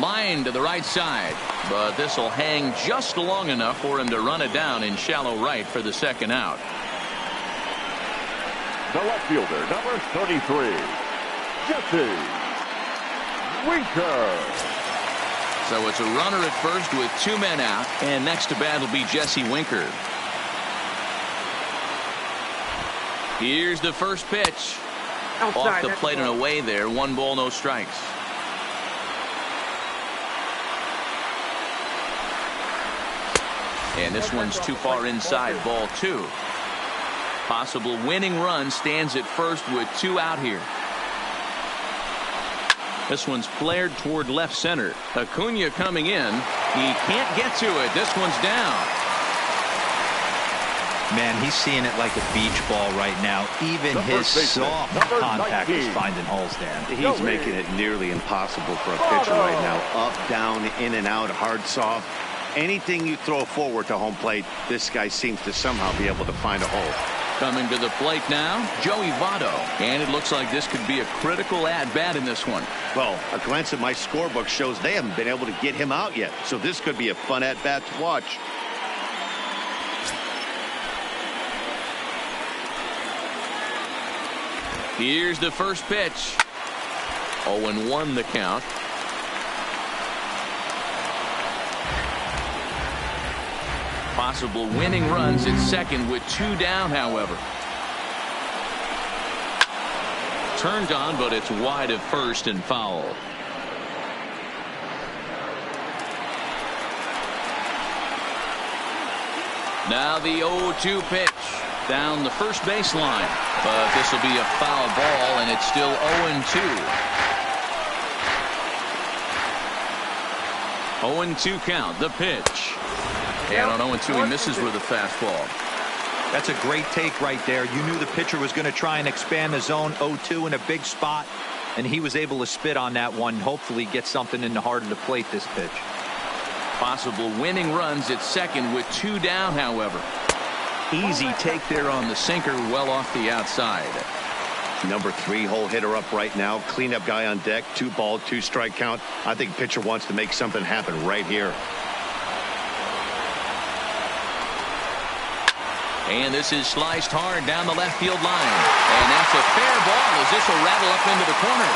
Line to the right side, but this will hang just long enough for him to run it down in shallow right for the second out. The left fielder, number 33, Jesse Winker. So it's a runner at first with 2 men out, and next to bat will be Jesse Winker. Here's the first pitch. Off the plate and away there. 1 ball, no strikes. And this one's too far inside, ball 2. Possible winning run stands at first with 2 out here. This one's flared toward left center. Acuna coming in. He can't get to it. This one's down. Man, he's seeing it like a beach ball right now. Even his soft contact is finding holes, Dan. He's making it nearly impossible for a pitcher right now. Up, down, in and out, hard, soft. Anything you throw forward to home plate, this guy seems to somehow be able to find a hole. Coming to the plate now, Joey Votto. And it looks like this could be a critical at-bat in this one. Well, a glance at my scorebook shows they haven't been able to get him out yet. So this could be a fun at-bat to watch. Here's the first pitch. 0-1 the count. Possible winning runs at second with 2 down, however. Turned on, but it's wide of first and foul. Now the 0-2 pitch. Down the first baseline. But this will be a foul ball, and it's still 0-2. 0-2 count. The pitch. And on 0-2, he misses with a fastball. That's a great take right there. You knew the pitcher was going to try and expand the zone. 0-2 in a big spot, and he was able to spit on that one. Hopefully get something in the heart of the plate this pitch. Possible winning runs at second with 2 down, however. Easy take there on the sinker, well off the outside. Number 3 hole hitter up right now. Cleanup guy on deck. 2 ball, 2 strike count. I think pitcher wants to make something happen right here. And this is sliced hard down the left field line. And that's a fair ball as this will rattle up into the corner.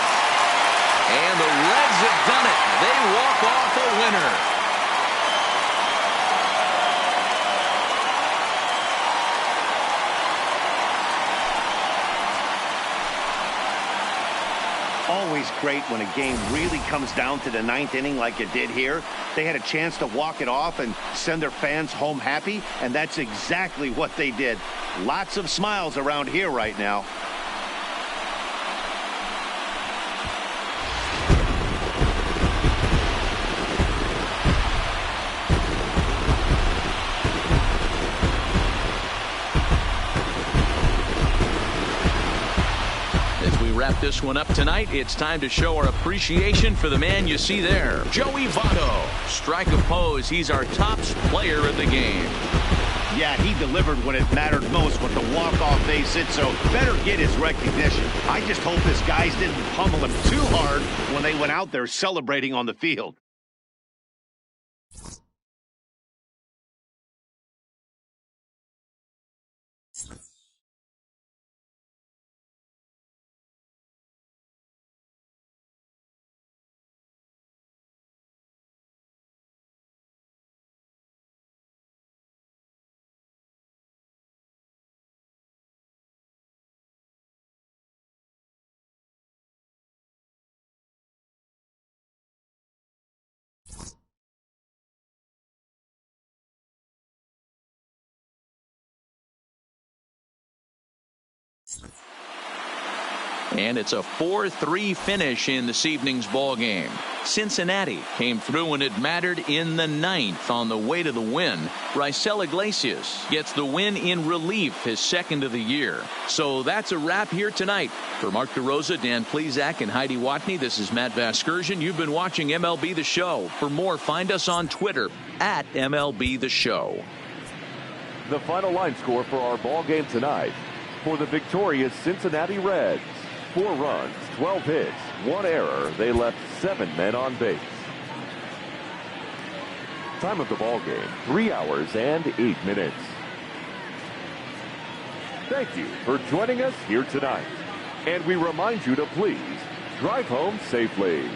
And the Reds have done it. They walk off a winner. great when a game really comes down to the ninth inning like it did here. They had a chance to walk it off and send their fans home happy, and that's exactly what they did. Lots of smiles around here right now. Wrap this one up tonight. It's time to show our appreciation for the man you see there, Joey Votto. Strike a pose. He's our top player of the game. Yeah, he delivered when it mattered most with the walk-off base hit, so better get his recognition. I just hope his guys didn't pummel him too hard when they went out there celebrating on the field. And it's a 4-3 finish in this evening's ball game. Cincinnati came through when it mattered in the ninth on the way to the win. Raisel Iglesias gets the win in relief, his second of the year. So that's a wrap here tonight. For Mark DeRosa, Dan Plesac, and Heidi Watney, this is Matt Vasgersian. You've been watching MLB The Show. For more, find us on Twitter at MLB The Show. The final line score for our ball game tonight. For the victorious Cincinnati Reds, 4 runs, 12 hits, 1 error. They left 7 men on base. Time of the ball game, 3 hours and 8 minutes. Thank you for joining us here tonight. And we remind you to please drive home safely.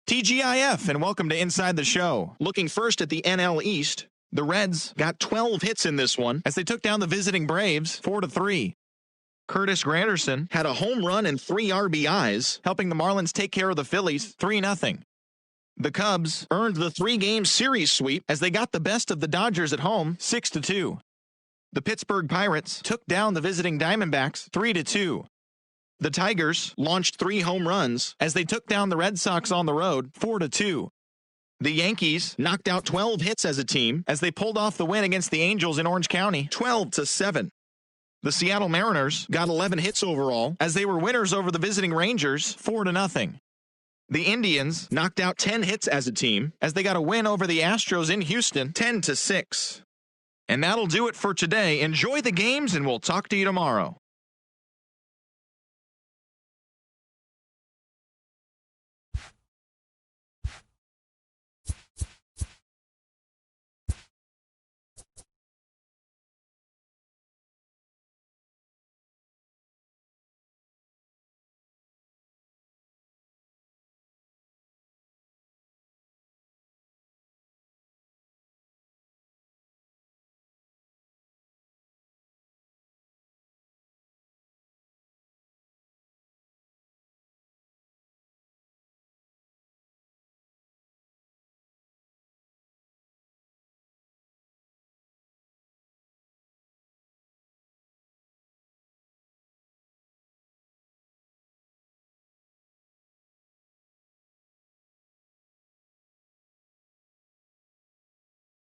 TGIF, and welcome to Inside the Show. Looking first at the NL East, the Reds got 12 hits in this one as they took down the visiting Braves 4-3. Curtis Granderson had a home run and 3 RBIs, helping the Marlins take care of the Phillies 3-0. The Cubs earned the 3-game series sweep as they got the best of the Dodgers at home 6-2. The Pittsburgh Pirates took down the visiting Diamondbacks 3-2. The Tigers launched 3 home runs as they took down the Red Sox on the road 4-2. The Yankees knocked out 12 hits as a team as they pulled off the win against the Angels in Orange County 12-7. The Seattle Mariners got 11 hits overall as they were winners over the visiting Rangers 4-0. The Indians knocked out 10 hits as a team as they got a win over the Astros in Houston 10-6. And that'll do it for today. Enjoy the games, and we'll talk to you tomorrow.